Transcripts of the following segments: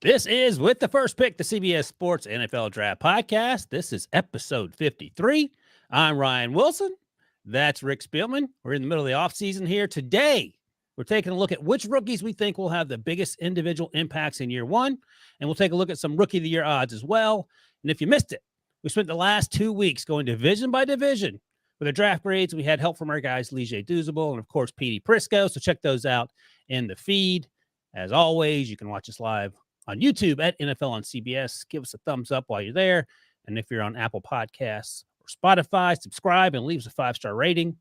This is With the First Pick, the CBS Sports NFL Draft Podcast. This is episode 53. I'm Ryan Wilson. That's Rick Spielman. We're in the middle of the offseason here. Today, we're taking a look at which rookies we think will have the biggest individual impacts in year one, and we'll take a look at some Rookie of the Year odds as well. And if you missed it, we spent the last 2 weeks going division by division with the draft grades. We had help from our guys, Lige Douzable and, of course, Petey Prisco. So check those out in the feed. As always, you can watch us live on YouTube at NFL on CBS. Give us a thumbs up while you're there. And if you're on Apple Podcasts or Spotify, subscribe and leave us a 5-star rating.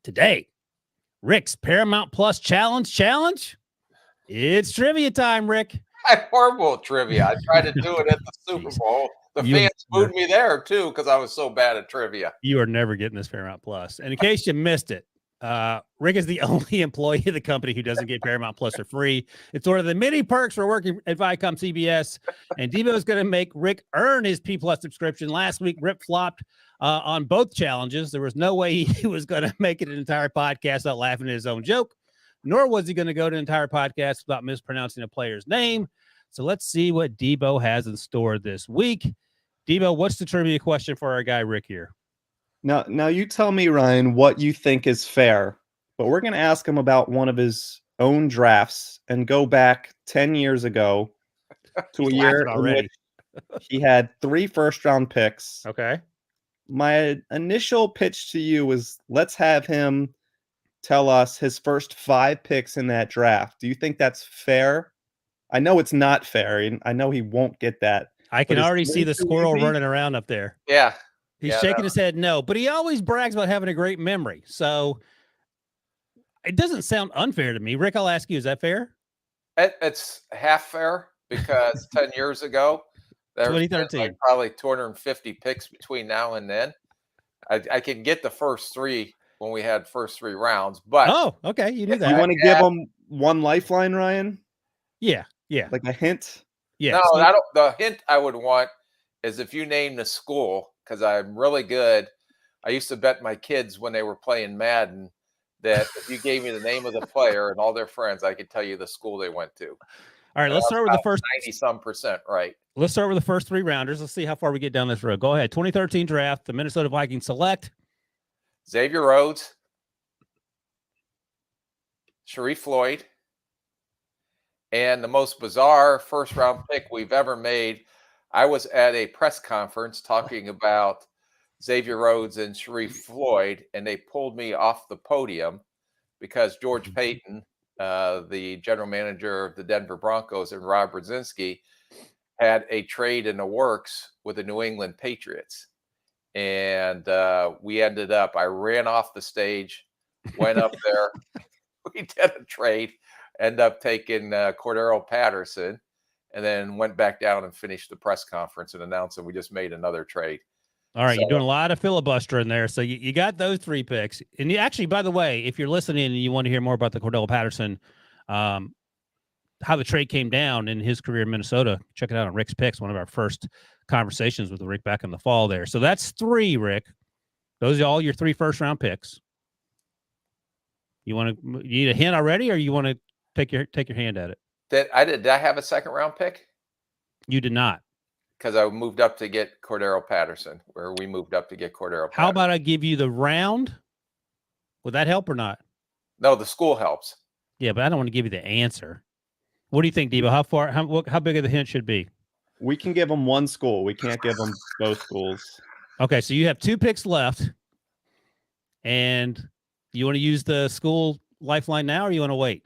Today, Rick's Paramount Plus Challenge. It's trivia time, Rick. I'm horrible at trivia. I tried to do it at the Super Bowl. The fans booed me there, too, because I was so bad at trivia. You are never getting this Paramount Plus. And in case you missed it, Rick is the only employee of the company who doesn't get Paramount Plus for free. It's one of the many perks for working at Viacom CBS. And Debo is going to make Rick earn his P Plus subscription. Last week, Rick flopped on both challenges. There was no way he was going to make it an entire podcast without laughing at his own joke, nor was he going to go to an entire podcast without mispronouncing a player's name. So let's see what Debo has in store this week. Debo, what's the trivia question for our guy Rick here? Now you tell me, Ryan, what you think is fair, but we're going to ask him about one of his own drafts and go back 10 years ago to a year in which he had 3 first-round picks. Okay. My initial pitch to you was, let's have him tell us his first 5 picks in that draft. Do you think that's fair? I know it's not fair, and I know he won't get that. I can already see the squirrel running around up there. Yeah. He's shaking his head no, but he always brags about having a great memory. So it doesn't sound unfair to me. Rick, I'll ask you, is that fair? It's half fair because 10 years ago, there was 2013. like probably 250 picks between now and then. I can get the first 3 when we had first 3 rounds. But oh, okay. You knew that. You want to give him one lifeline, Ryan? Yeah. Like a hint? Yeah. No, the hint I would want is if you name the school, because I'm really good. I used to bet my kids when they were playing Madden that if you gave me the name of the player and all their friends, I could tell you the school they went to. All right, let's start with the first 90-some% right. Let's start with the first 3 rounders. Let's see how far we get down this road. Go ahead. 2013 draft, the Minnesota Vikings select Xavier Rhodes, Sharif Floyd, and the most bizarre first-round pick we've ever made. I was at a press conference talking about Xavier Rhodes and Sharif Floyd, and they pulled me off the podium because George Payton, the general manager of the Denver Broncos, and Rob Brzezinski had a trade in the works with the New England Patriots. And we ended up, I ran off the stage, went up there. We did a trade, ended up taking Cordero Patterson, and then went back down and finished the press conference and announced that we just made another trade. All right, you're doing a lot of filibuster in there. So you got those 3 picks. And you actually, by the way, if you're listening and you want to hear more about the Cordero Patterson, how the trade came down in his career in Minnesota, check it out on Rick's Picks, one of our first conversations with Rick back in the fall there. So that's 3, Rick. Those are all your 3 first-round picks. You need a hint already, or you want to take your hand at it? Did I have a second-round pick? You did not. Because I moved up to get Cordero Patterson, where we moved up to get Cordero Patterson. How about I give you the round? Would that help or not? No, the school helps. Yeah, but I don't want to give you the answer. What do you think, Debo? How big of the hint should be? We can give him one school. We can't give him both schools. Okay, so you have 2 picks left, and you want to use the school lifeline now, or you want to wait?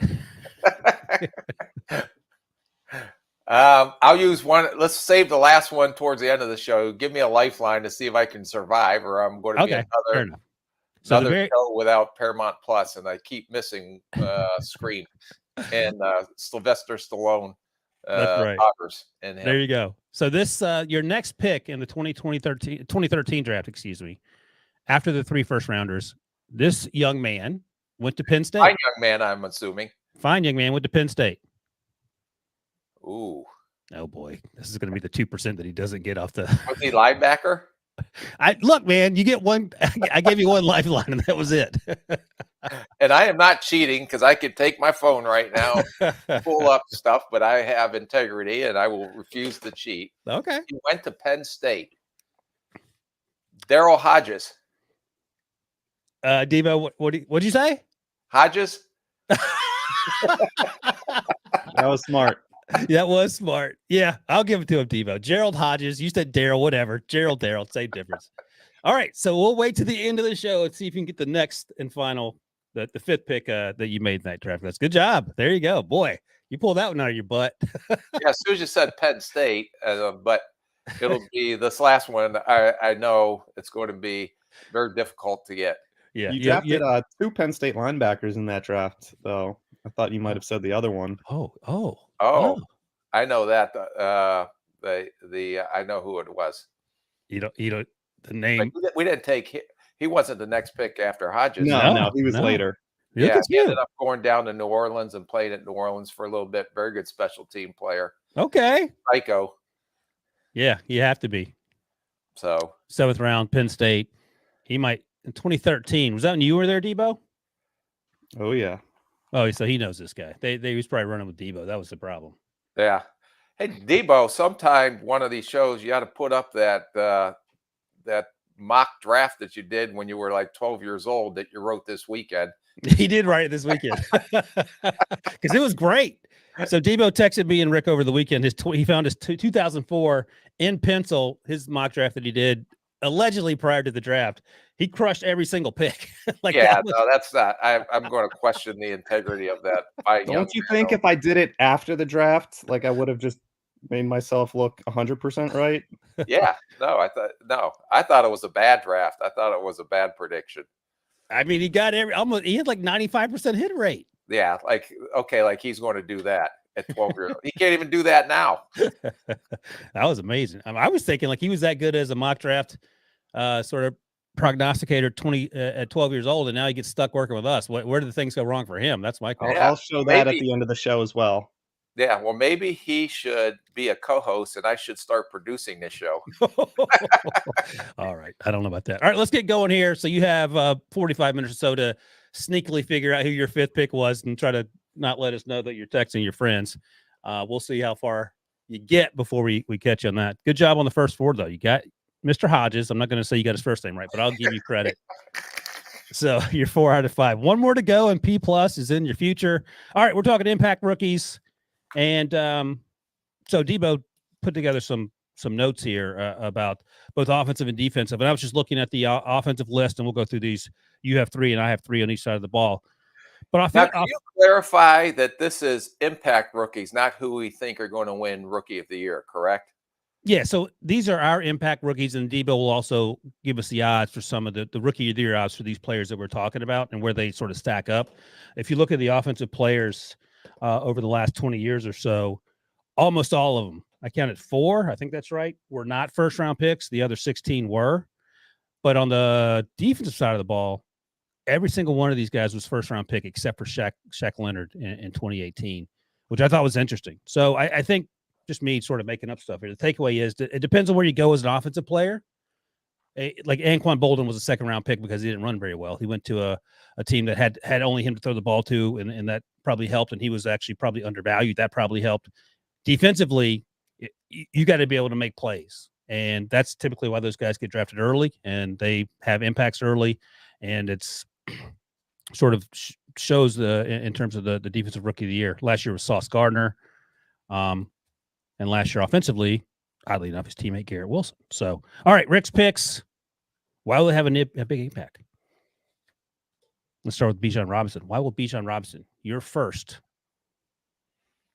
I'll use one. Let's save the last one towards the end of the show. Give me a lifeline to see if I can survive, or I'm going to be another show without Paramount Plus, and I keep missing Scream and Sylvester Stallone. That's right. And there you go. So this your next pick in the 2013 draft, after the 3 first rounders, this young man went to Penn State. Fine young man, I'm assuming. Fine young man went to Penn State. Ooh. Oh boy, this is going to be the 2% that he doesn't get off the. Was he linebacker? Look, man, you get one. I gave you one lifeline, and that was it. And I am not cheating because I could take my phone right now, pull up stuff, but I have integrity and I will refuse to cheat. Okay. He went to Penn State. Daryl Hodges. Devo, what'd you say? Hodges? That was smart. That was smart. Yeah, I'll give it to him, Devo. Gerald Hodges. You said Daryl, whatever. Daryl, same difference. All right, so we'll wait to the end of the show and see if you can get the next and final, the fifth pick that you made in that draft. That's good job. There you go, boy. You pulled that one out of your butt. Yeah, as soon as you said Penn State, but it'll be this last one. I know it's going to be very difficult to get. Yeah, you drafted 2 Penn State linebackers in that draft, though. I thought you might have said the other one. Oh! I know that. I know who it was. You don't the name. Like, we didn't take. He wasn't the next pick after Hodges. No, he was later. Yeah, he ended up going down to New Orleans and played at New Orleans for a little bit. Very good special team player. Okay. Psycho. Yeah, you have to be. So 7th round, Penn State. He might in 2013. Was that when you were there, Debo? Oh yeah. Oh, so he knows this guy. They was probably running with Debo. That was the problem. Yeah. Hey, Debo, sometime one of these shows you got to put up that that mock draft that you did when you were like 12 years old that you wrote this weekend. He did write it this weekend because it was great. So Debo texted me and Rick over the weekend. He found his 2004 in pencil, his mock draft that he did allegedly prior to the draft. He crushed every single pick. That's not. I'm going to question the integrity of that. Don't you think if I did it after the draft, like I would have just made myself look 100% right? Yeah. No, I thought it was a bad draft. I thought it was a bad prediction. I mean, he got he had like 95% hit rate. Yeah, like he's going to do that at 12 years old. He can't even do that now. That was amazing. I was thinking like he was that good as a mock draft sort of prognosticator at 12 years old, and now he gets stuck working with us. Where did the things go wrong for him? That's my question. I'll show that at the end of the show as well. Yeah, well, maybe he should be a co-host, and I should start producing this show. All right. I don't know about that. All right, let's get going here. So you have 45 minutes or so to sneakily figure out who your 5th pick was and try to not let us know that you're texting your friends. We'll see how far you get before we catch you on that. Good job on the first 4, though. You got Mr. Hodges. I'm not going to say you got his first name right, but I'll give you credit. So you're 4 out of 5. One more to go, and P+ is in your future. All right, we're talking impact rookies. And so Debo put together some notes here about both offensive and defensive. And I was just looking at the offensive list, and we'll go through these. You have 3, and I have 3 on each side of the ball. But now, can you clarify that this is impact rookies, not who we think are going to win Rookie of the Year, correct? Yeah, so these are our impact rookies, and Debo will also give us the odds for some of the Rookie of the Year odds for these players that we're talking about and where they sort of stack up. If you look at the offensive players over the last 20 years or so, almost all of them, I counted 4, I think that's right, were not first-round picks. The other 16 were. But on the defensive side of the ball, every single one of these guys was first-round pick except for Shaq Leonard in 2018, which I thought was interesting. So I think just me sort of making up stuff here. The takeaway is that it depends on where you go as an offensive player. Like Anquan Bolden was a 2nd-round pick because he didn't run very well. He went to a team that had only him to throw the ball to, and that probably helped, and he was actually probably undervalued. That probably helped. Defensively, you got to be able to make plays, and that's typically why those guys get drafted early, and they have impacts early, and it's sort of shows in terms of the defensive rookie of the year. Last year was Sauce Gardner, and last year offensively, oddly enough, his teammate Garrett Wilson. So, all right, Rick's picks. Why will they have a big impact? Let's start with Bijan Robinson. Why will Bijan Robinson, your first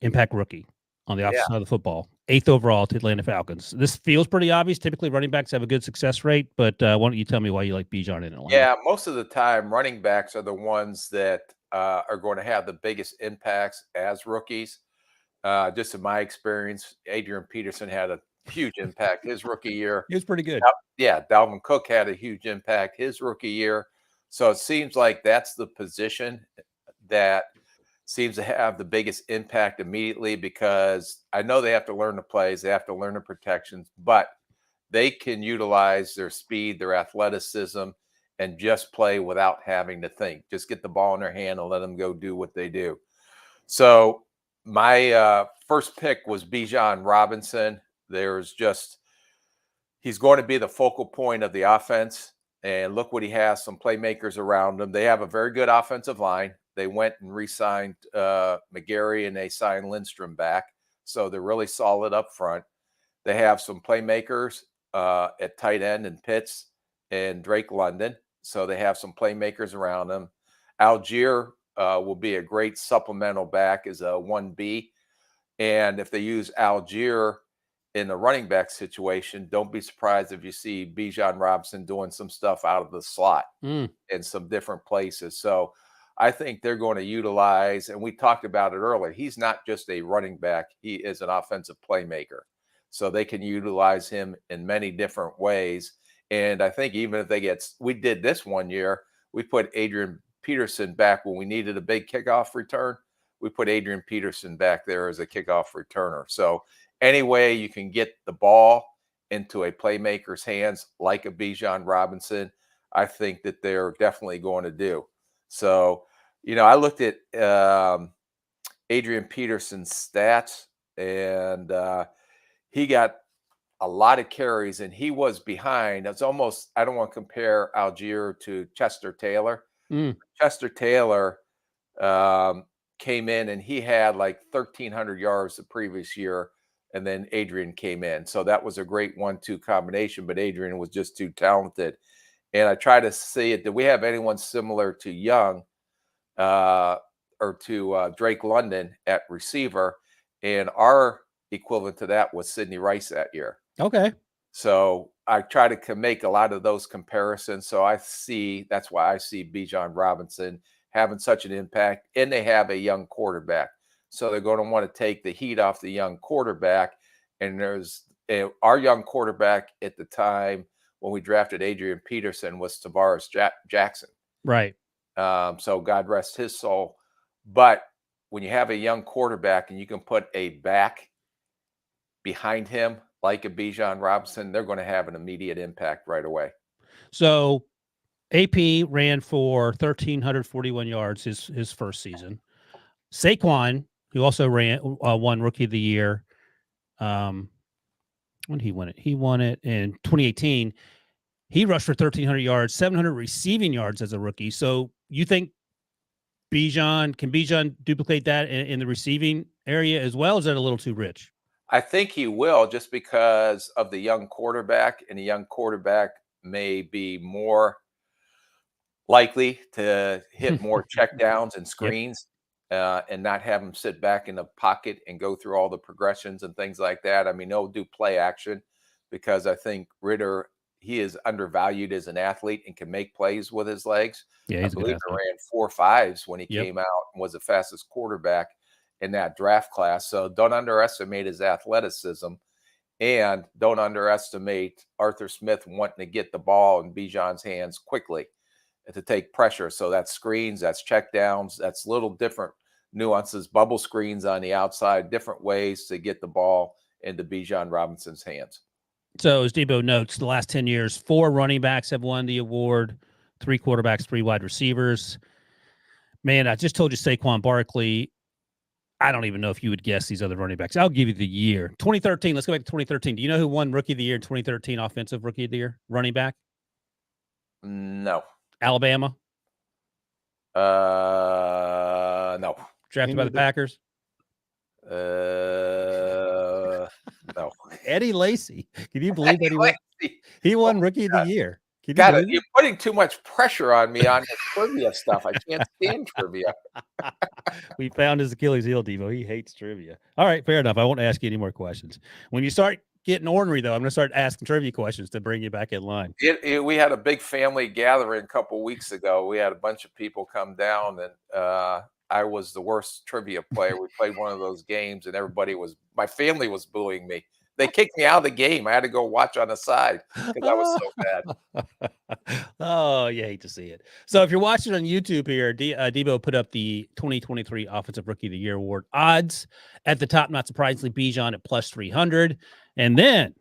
impact rookie on the opposite side of the football, 8th overall to Atlanta Falcons? This feels pretty obvious. Typically, running backs have a good success rate, but why don't you tell me why you like Bijan in Atlanta? Yeah, most of the time, running backs are the ones that are going to have the biggest impacts as rookies. Just in my experience, Adrian Peterson had a huge impact his rookie year. He was pretty good. Yeah, Dalvin Cook had a huge impact his rookie year. So it seems like that's the position that seems to have the biggest impact immediately, because I know they have to learn the plays, they have to learn the protections, but they can utilize their speed, their athleticism, and just play without having to think. Just get the ball in their hand and let them go do what they do. So my first pick was Bijan Robinson. He's going to be the focal point of the offense. And look what he has, some playmakers around him. They have a very good offensive line. They went and re-signed McGarry, and they signed Lindstrom back. So they're really solid up front. They have some playmakers at tight end in Pitts and Drake London. So they have some playmakers around them. Algier will be a great supplemental back as a 1B. And if they use Algier in the running back situation, don't be surprised if you see Bijan Robinson doing some stuff out of the slot in some different places. So I think they're going to utilize, and we talked about it earlier, he's not just a running back, he is an offensive playmaker. So they can utilize him in many different ways. And I think even if we did this one year, we put Adrian Peterson back when we needed a big kickoff return. We put Adrian Peterson back there as a kickoff returner. So any way you can get the ball into a playmaker's hands, like a Bijan Robinson, I think that they're definitely going to do. So, I looked at Adrian Peterson's stats, and he got a lot of carries, and he was behind. It's almost, I don't want to compare Algier to Chester Taylor. Chester Taylor came in, and he had like 1,300 yards the previous year. And then Adrian came in. So that was a great 1-2 combination, but Adrian was just too talented. And I try to see it. Did we have anyone similar to Young or to Drake London at receiver? And our equivalent to that was Sidney Rice that year. Okay. So I try to make a lot of those comparisons. So that's why I see Bijan Robinson having such an impact. And they have a young quarterback. So they're going to want to take the heat off the young quarterback. And our young quarterback at the time when we drafted Adrian Peterson was Tavares Jackson. Right. So God rest his soul. But when you have a young quarterback and you can put a back behind him like a Bijan Robinson, they're going to have an immediate impact right away. So AP ran for 1,341 yards his first season. Saquon, who also won Rookie of the Year. When he won it? He won it in 2018. He rushed for 1,300 yards, 700 receiving yards as a rookie. So you think can Bijan duplicate that in the receiving area as well? Is that a little too rich? I think he will, just because of the young quarterback, and the young quarterback may be more likely to hit more checkdowns and screens. Yep. And not have him sit back in the pocket and go through all the progressions and things like that. I mean, he'll do play action, because I think Ritter, he is undervalued as an athlete and can make plays with his legs. Yeah, I believe he ran 4.5s when he came out and was the fastest quarterback in that draft class. So don't underestimate his athleticism, and don't underestimate Arthur Smith wanting to get the ball in Bijan's hands quickly to take pressure. So that's screens, that's checkdowns, that's little different nuances, bubble screens on the outside, different ways to get the ball into Bijan Robinson's hands. So as Debo notes, the last 10 years, 4 running backs have won the award, 3 quarterbacks, 3 wide receivers. Man, I just told you Saquon Barkley. I don't even know if you would guess these other running backs. I'll give you the year. 2013. Let's go back to 2013. Do you know who won Rookie of the Year in 2013, offensive Rookie of the Year, running back? No. Alabama? No. Drafted by the Packers? No. Eddie Lacy. Can you believe that he won Rookie of the Year? You're putting too much pressure on me on the trivia stuff. I can't stand trivia. We found his Achilles heel, Devo. He hates trivia. All right, fair enough. I won't ask you any more questions. When you start getting ornery, though, I'm going to start asking trivia questions to bring you back in line. We had a big family gathering a couple weeks ago. We had a bunch of people come down, and I was the worst trivia player. We played one of those games, and my family was booing me. They kicked me out of the game. I had to go watch on the side because I was so bad. Oh, you hate to see it. So if you're watching on YouTube here, Debo put up the 2023 Offensive Rookie of the Year award odds. At the top, not surprisingly, Bijan at plus 300. And then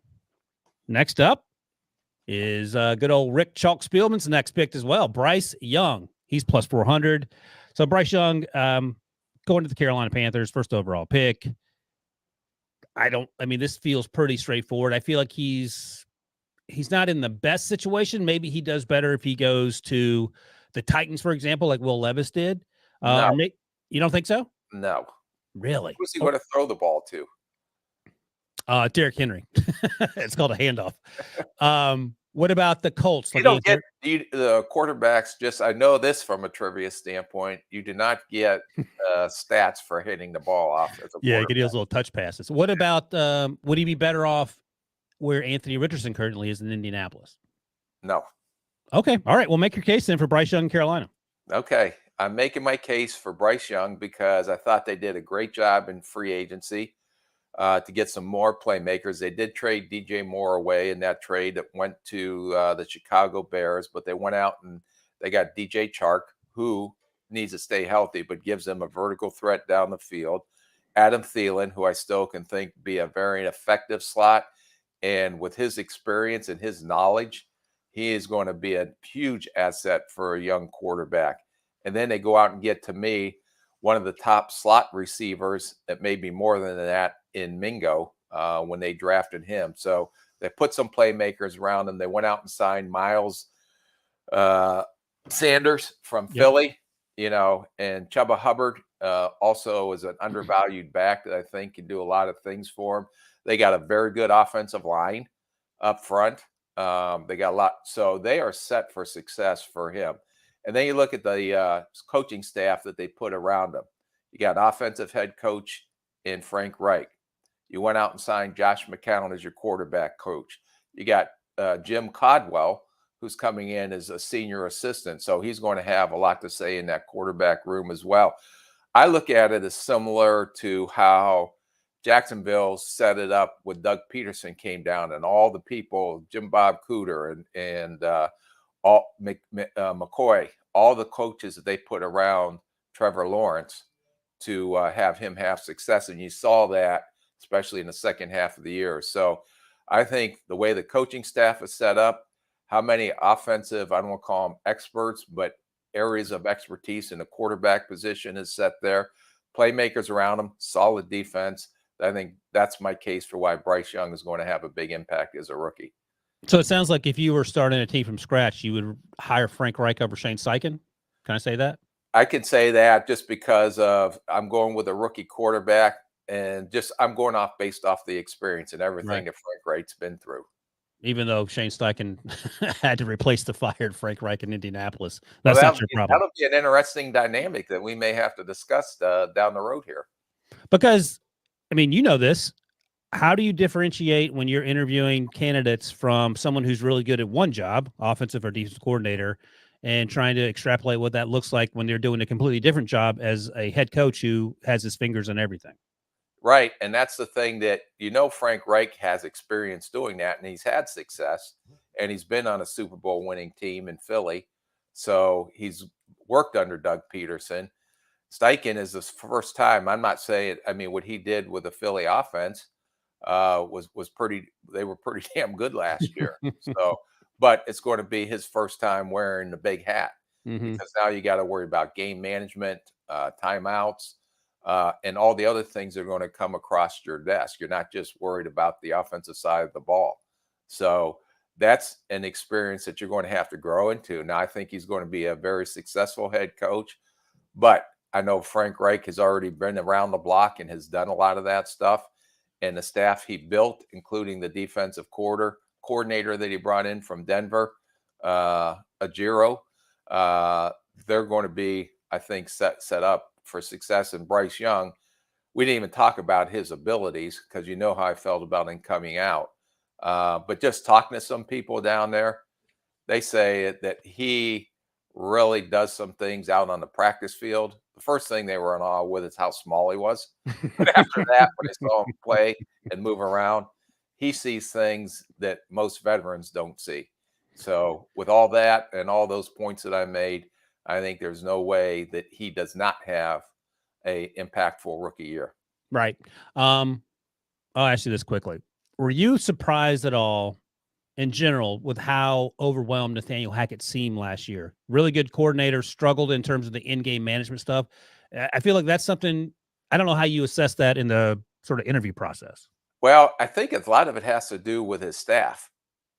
Next up is good old Rick Chalk Spielman's the next pick as well. Bryce Young. He's plus 400. So Bryce Young going to the Carolina Panthers, first overall pick. This feels pretty straightforward. I feel like he's not in the best situation. Maybe he does better if he goes to the Titans, for example, like Will Levis did. No. You don't think so? No. Really? Who's he going to throw the ball to? Derrick Henry. It's called a handoff. What about the Colts? You don't get the quarterbacks. Just I know this from a trivia standpoint. You do not get stats for hitting the ball off. As a you get those little touch passes. What about would he be better off where Anthony Richardson currently is in Indianapolis? No. Okay. All right. Well, make your case then for Bryce Young in Carolina. Okay. I'm making my case for Bryce Young because I thought they did a great job in free agency to get some more playmakers. They did trade DJ Moore away in that trade that went to the Chicago Bears, but they went out and they got DJ Chark, who needs to stay healthy, but gives them a vertical threat down the field. Adam Thielen, who I still can think be a very effective slot. And with his experience and his knowledge, he is going to be a huge asset for a young quarterback. And then they go out and get, to me, one of the top slot receivers that may be more than that in Mingo when they drafted him. So they put some playmakers around him. They went out and signed Miles Sanders from Philly, and Chuba Hubbard also is an undervalued back that I think can do a lot of things for him. They got a very good offensive line up front. They got a lot. So they are set for success for him. And then you look at the coaching staff that they put around him. You got an offensive head coach in Frank Reich. You went out and signed Josh McCown as your quarterback coach. You got Jim Codwell, who's coming in as a senior assistant. So he's going to have a lot to say in that quarterback room as well. I look at it as similar to how Jacksonville set it up when Doug Peterson came down and all the people, Jim Bob Cooter and McCoy, all the coaches that they put around Trevor Lawrence to have him have success. And you saw that, especially in the second half of the year. So I think the way the coaching staff is set up, how many offensive, I don't want to call them experts, but areas of expertise in the quarterback position is set there. Playmakers around them, solid defense. I think that's my case for why Bryce Young is going to have a big impact as a rookie. So it sounds like if you were starting a team from scratch, you would hire Frank Reich over Shane Steichen. Can I say that? I can say that just because I'm going with a rookie quarterback, and I'm going based off the experience and everything that Frank Reich's been through. Even though Shane Steichen had to replace the fired Frank Reich in Indianapolis. That's not your problem. That'll be an interesting dynamic that we may have to discuss down the road here. Because, you know this. How do you differentiate when you're interviewing candidates from someone who's really good at one job, offensive or defensive coordinator, and trying to extrapolate what that looks like when they're doing a completely different job as a head coach who has his fingers in everything? Right. And that's the thing that, Frank Reich has experience doing that, and he's had success, and he's been on a Super Bowl winning team in Philly. So he's worked under Doug Peterson. Steichen is his first time. I'm not saying, what he did with the Philly offense was pretty, they were pretty damn good last year. So, but it's going to be his first time wearing the big hat because now you got to worry about game management, timeouts, and all the other things that are going to come across your desk. You're not just worried about the offensive side of the ball. So that's an experience that you're going to have to grow into. Now, I think he's going to be a very successful head coach, but I know Frank Reich has already been around the block and has done a lot of that stuff. And the staff he built, including the defensive coordinator that he brought in from Denver, Ajiro, they're going to be, I think, set up for success. And Bryce Young, we didn't even talk about his abilities because you know how I felt about him coming out. But just talking to some people down there, they say that he really does some things out on the practice field. The first thing they were in awe with is how small he was. But after that, when they saw him play and move around, he sees things that most veterans don't see. So with all that and all those points that I made, I think there's no way that he does not have a impactful rookie year. Right. I'll ask you this quickly. Were you surprised at all in general with how overwhelmed Nathaniel Hackett seemed last year. Really good coordinator, struggled in terms of the in-game management stuff. I feel like that's something, I don't know how you assess that in the sort of interview process. Well, I think a lot of it has to do with his staff,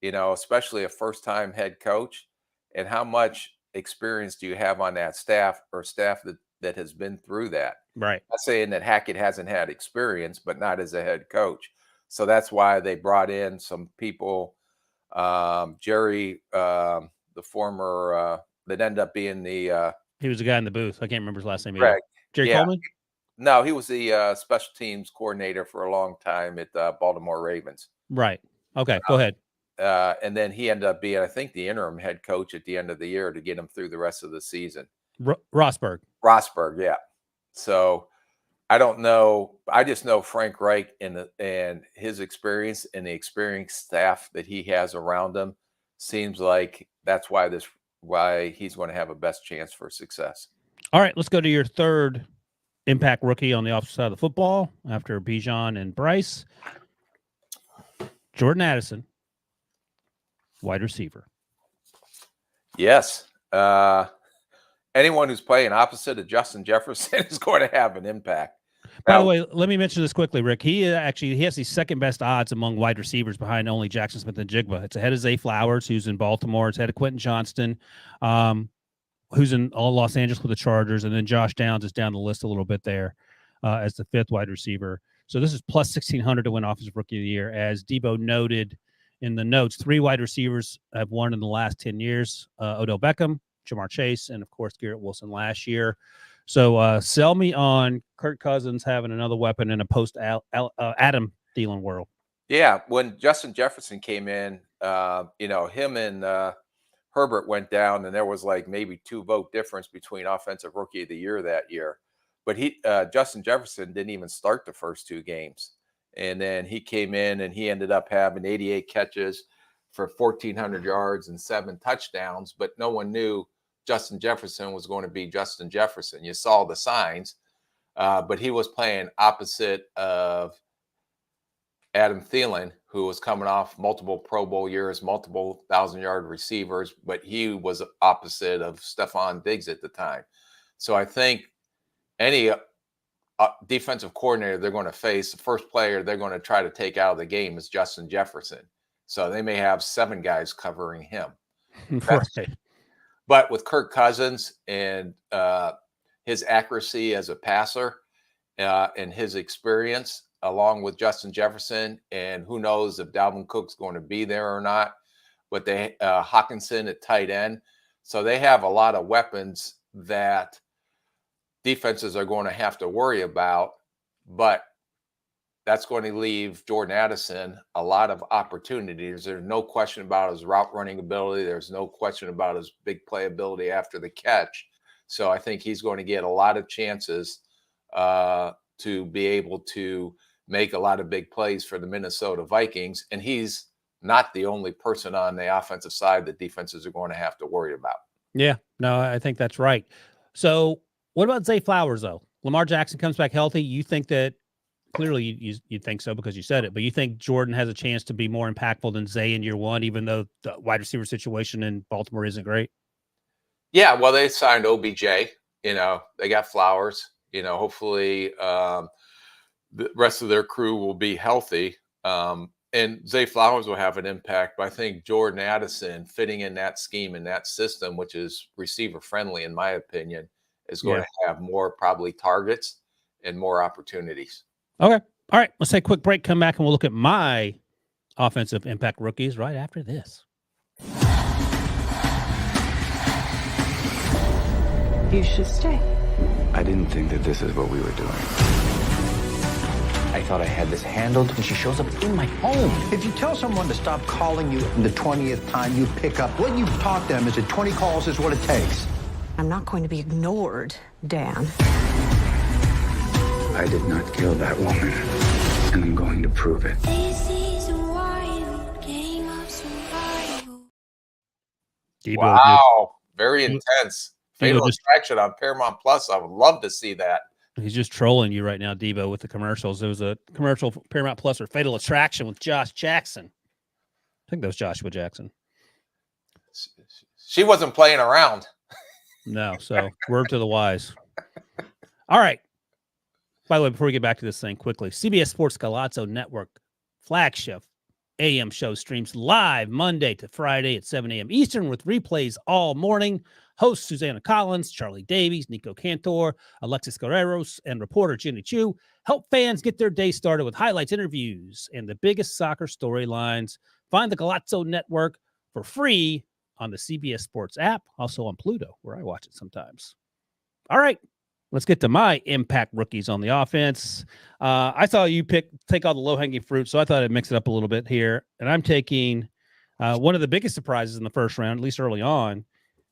especially a first-time head coach, and how much experience do you have on that staff or staff that has been through that. Right. Not saying that Hackett hasn't had experience, but not as a head coach. So that's why they brought in some people, Jerry, the former, that ended up being the He was the guy in the booth. I can't remember his last name. Greg. Jerry Yeah. Coleman? No, he was the special teams coordinator for a long time at the Baltimore Ravens. Right. Okay, go ahead. And then he ended up being, I think, the interim head coach at the end of the year to get him through the rest of the season. Rosberg, yeah. So I don't know. I just know Frank Reich and his experience and the experienced staff that he has around him seems like that's why he's going to have a best chance for success. All right, let's go to your third impact rookie on the opposite side of the football after Bijan and Bryce. Jordan Addison, wide receiver. Yes. Anyone who's playing opposite of Justin Jefferson is going to have an impact. By the way, let me mention this quickly, Rick. He has the second best odds among wide receivers behind only Jackson Smith and Jigba. It's ahead of Zay Flowers, who's in Baltimore. It's ahead of Quentin Johnston, who's in Los Angeles with the Chargers, and then Josh Downs is down the list a little bit there as the fifth wide receiver. So this is plus 1,600 to win Offensive Rookie of the Year. As Debo noted in the notes, 3 wide receivers have won in the last 10 years. Odell Beckham, Jamar Chase, and, of course, Garrett Wilson last year. So sell me on Kirk Cousins having another weapon in a post-Adam Thielen world. Yeah, when Justin Jefferson came in, him and Herbert went down, and there was like maybe 2-vote difference between Offensive Rookie of the Year that year. But Justin Jefferson didn't even start the first 2 games. And then he came in and he ended up having 88 catches for 1,400 yards and 7 touchdowns. But no one knew Justin Jefferson was going to be Justin Jefferson. You saw the signs, but he was playing opposite of Adam Thielen, who was coming off multiple Pro Bowl years, multiple 1,000-yard receivers, but he was opposite of Stephon Diggs at the time. So I think any defensive coordinator they're going to face, the first player they're going to try to take out of the game is Justin Jefferson. So they may have 7 guys covering him. Right. But with Kirk Cousins and his accuracy as a passer and his experience, along with Justin Jefferson, and who knows if Dalvin Cook's going to be there or not, but they Hawkinson at tight end. So they have a lot of weapons that defenses are going to have to worry about, but that's going to leave Jordan Addison a lot of opportunities. There's no question about his route running ability. There's no question about his big playability after the catch. So I think he's going to get a lot of chances to be able to make a lot of big plays for the Minnesota Vikings. And he's not the only person on the offensive side that defenses are going to have to worry about. Yeah, no, I think that's right. So what about Zay Flowers, though? Lamar Jackson comes back healthy. You think that clearly you think so because you said it, but you think Jordan has a chance to be more impactful than Zay in year 1, even though the wide receiver situation in Baltimore isn't great? Yeah, well, they signed OBJ. They got Flowers. Hopefully the rest of their crew will be healthy. And Zay Flowers will have an impact. But I think Jordan Addison fitting in that scheme and that system, which is receiver friendly, in my opinion, is going to have more probably targets and more opportunities. Okay. All right. Let's take a quick break. Come back and we'll look at my offensive impact rookies right after this. You should stay. I didn't think that this is what we were doing. I thought I had this handled when she shows up in my home. If you tell someone to stop calling you the 20th time you pick up, what you've taught them is that 20 calls is what it takes. I'm not going to be ignored, Dan. I did not kill that woman, and I'm going to prove it. This is a wild game of survival. Wow, very intense. Fatal Attraction on Paramount Plus. I would love to see that. He's just trolling you right now, Debo, with the commercials. There was a commercial for Paramount Plus for Fatal Attraction with Josh Jackson. think that was Joshua Jackson. She wasn't playing around. No, so word to the wise. All right. By the way, before we get back to this thing quickly, CBS Sports Galazzo Network flagship AM show streams live Monday to Friday at 7 a.m. Eastern with replays all morning. Hosts Susanna Collins, Charlie Davies, Nico Cantor, Alexis Guerreros, and reporter Jenny Chu help fans get their day started with highlights, interviews, and the biggest soccer storylines. Find the Galazzo Network for free on the CBS Sports app, also on Pluto, where I watch it sometimes. All right. Let's get to my impact rookies on the offense. I saw you take all the low-hanging fruit, so I thought I'd mix it up a little bit here. And I'm taking one of the biggest surprises in the first round, at least early on.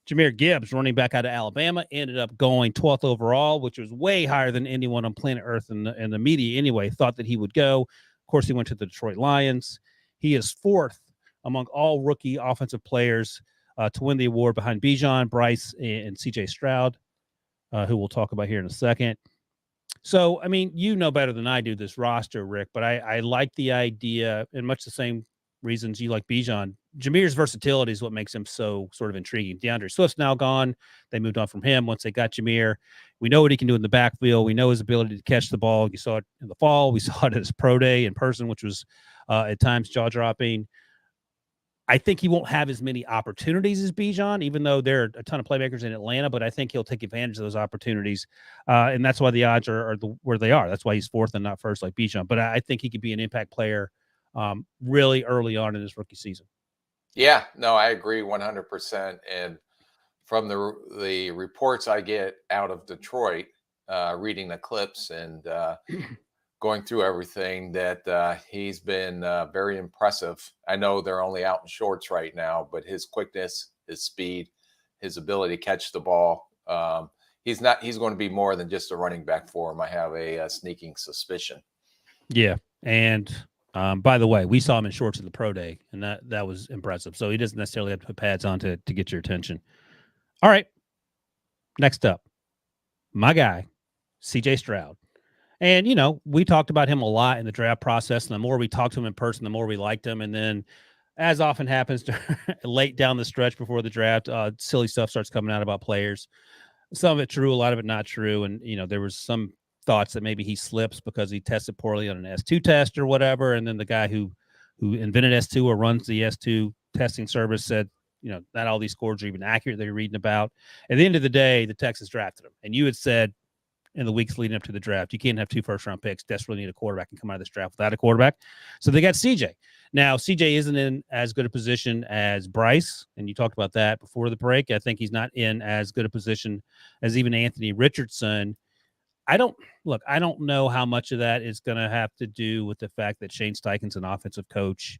Jahmyr Gibbs, running back out of Alabama, ended up going 12th overall, which was way higher than anyone on planet Earth and the media anyway thought that he would go. Of course, he went to the Detroit Lions. He is 4th among all rookie offensive players to win the award behind Bijan, Bryce, and C.J. Stroud. Who we'll talk about here in a second. So, I mean, you know better than I do this roster, Rick, but I like the idea, and much the same reasons you like Bijan. Jahmyr's versatility is what makes him so sort of intriguing. DeAndre Swift's now gone. They moved on from him once they got Jahmyr. We know what he can do in the backfield. We know his ability to catch the ball. You saw it in the fall. We saw it at his pro day in person, which was at times jaw-dropping. I think he won't have as many opportunities as Bijan, even though there are a ton of playmakers in Atlanta, but I think he'll take advantage of those opportunities. And that's why the odds are where they are. That's why he's 4th and not 1st like Bijan. But I think he could be an impact player really early on in his rookie season. Yeah, no, I agree 100%. And from the reports I get out of Detroit, reading the clips and going through everything, that he's been very impressive. I know they're only out in shorts right now, but his quickness, his speed, his ability to catch the ball, he's going to be more than just a running back for him. I have a sneaking suspicion. Yeah. And by the way, we saw him in shorts at the pro day, and that was impressive. So he doesn't necessarily have to put pads on to get your attention. All right. Next up, my guy, C.J. Stroud. And, you know, we talked about him a lot in the draft process. And the more we talked to him in person, the more we liked him. And then, as often happens late down the stretch before the draft, silly stuff starts coming out about players. Some of it true, a lot of it not true. And, you know, there was some thoughts that maybe he slips because he tested poorly on an S2 test or whatever. And then the guy who invented S2 or runs the S2 testing service said, you know, not all these scores are even accurate that you're reading about. At the end of the day, the Texans drafted him. And you had said, in the weeks leading up to the draft, you can't have 2 first-round picks, desperately need a quarterback, and come out of this draft without a quarterback. So they got CJ. Now, CJ isn't in as good a position as Bryce, and you talked about that before the break. I think he's not in as good a position as even Anthony Richardson. I don't know how much of that is going to have to do with the fact that Shane Steichen's an offensive coach.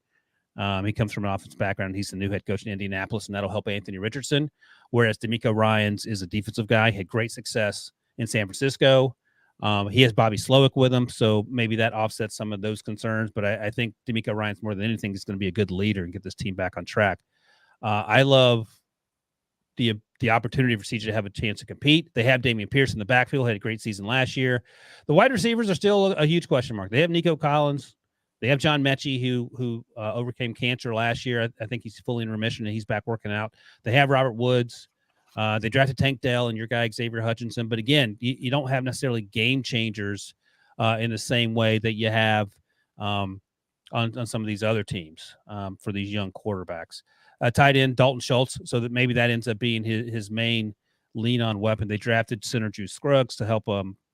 He comes from an offensive background. He's the new head coach in Indianapolis, and that'll help Anthony Richardson, whereas D'Amico Ryans is a defensive guy, had great success in San Francisco. He has Bobby Slowick with him, so maybe that offsets some of those concerns. But I think D'Amico Ryans, more than anything, is going to be a good leader and get this team back on track. I love the opportunity for CJ to have a chance to compete. They have Damian Pierce in the backfield, had a great season last year. The wide receivers are still a huge question mark. They have Nico Collins. They have John Mechie, who overcame cancer last year. I think he's fully in remission, and he's back working out. They have Robert Woods. They drafted Tank Dell and your guy Xavier Hutchinson. But again, you don't have necessarily game changers in the same way that you have on some of these other teams for these young quarterbacks. Tight end Dalton Schultz, so that maybe that ends up being his main lean-on weapon. They drafted center Drew Scruggs to help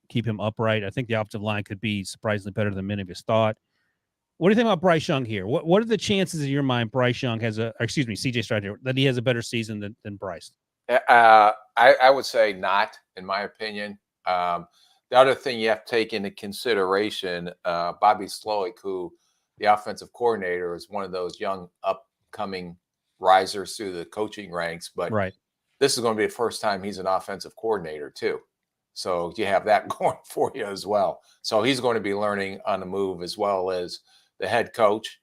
keep him upright. I think the offensive line could be surprisingly better than many of us thought. What do you think about Bryce Young here? What are the chances in your mind Bryce Young has CJ Stroud here, that he has a better season than Bryce? I would say not, in my opinion. The other thing you have to take into consideration, Bobby Slowick, who the offensive coordinator, is one of those young upcoming risers through the coaching ranks. But right. This is going to be the first time he's an offensive coordinator too. So you have that going for you as well. So he's going to be learning on the move, as well as the head coach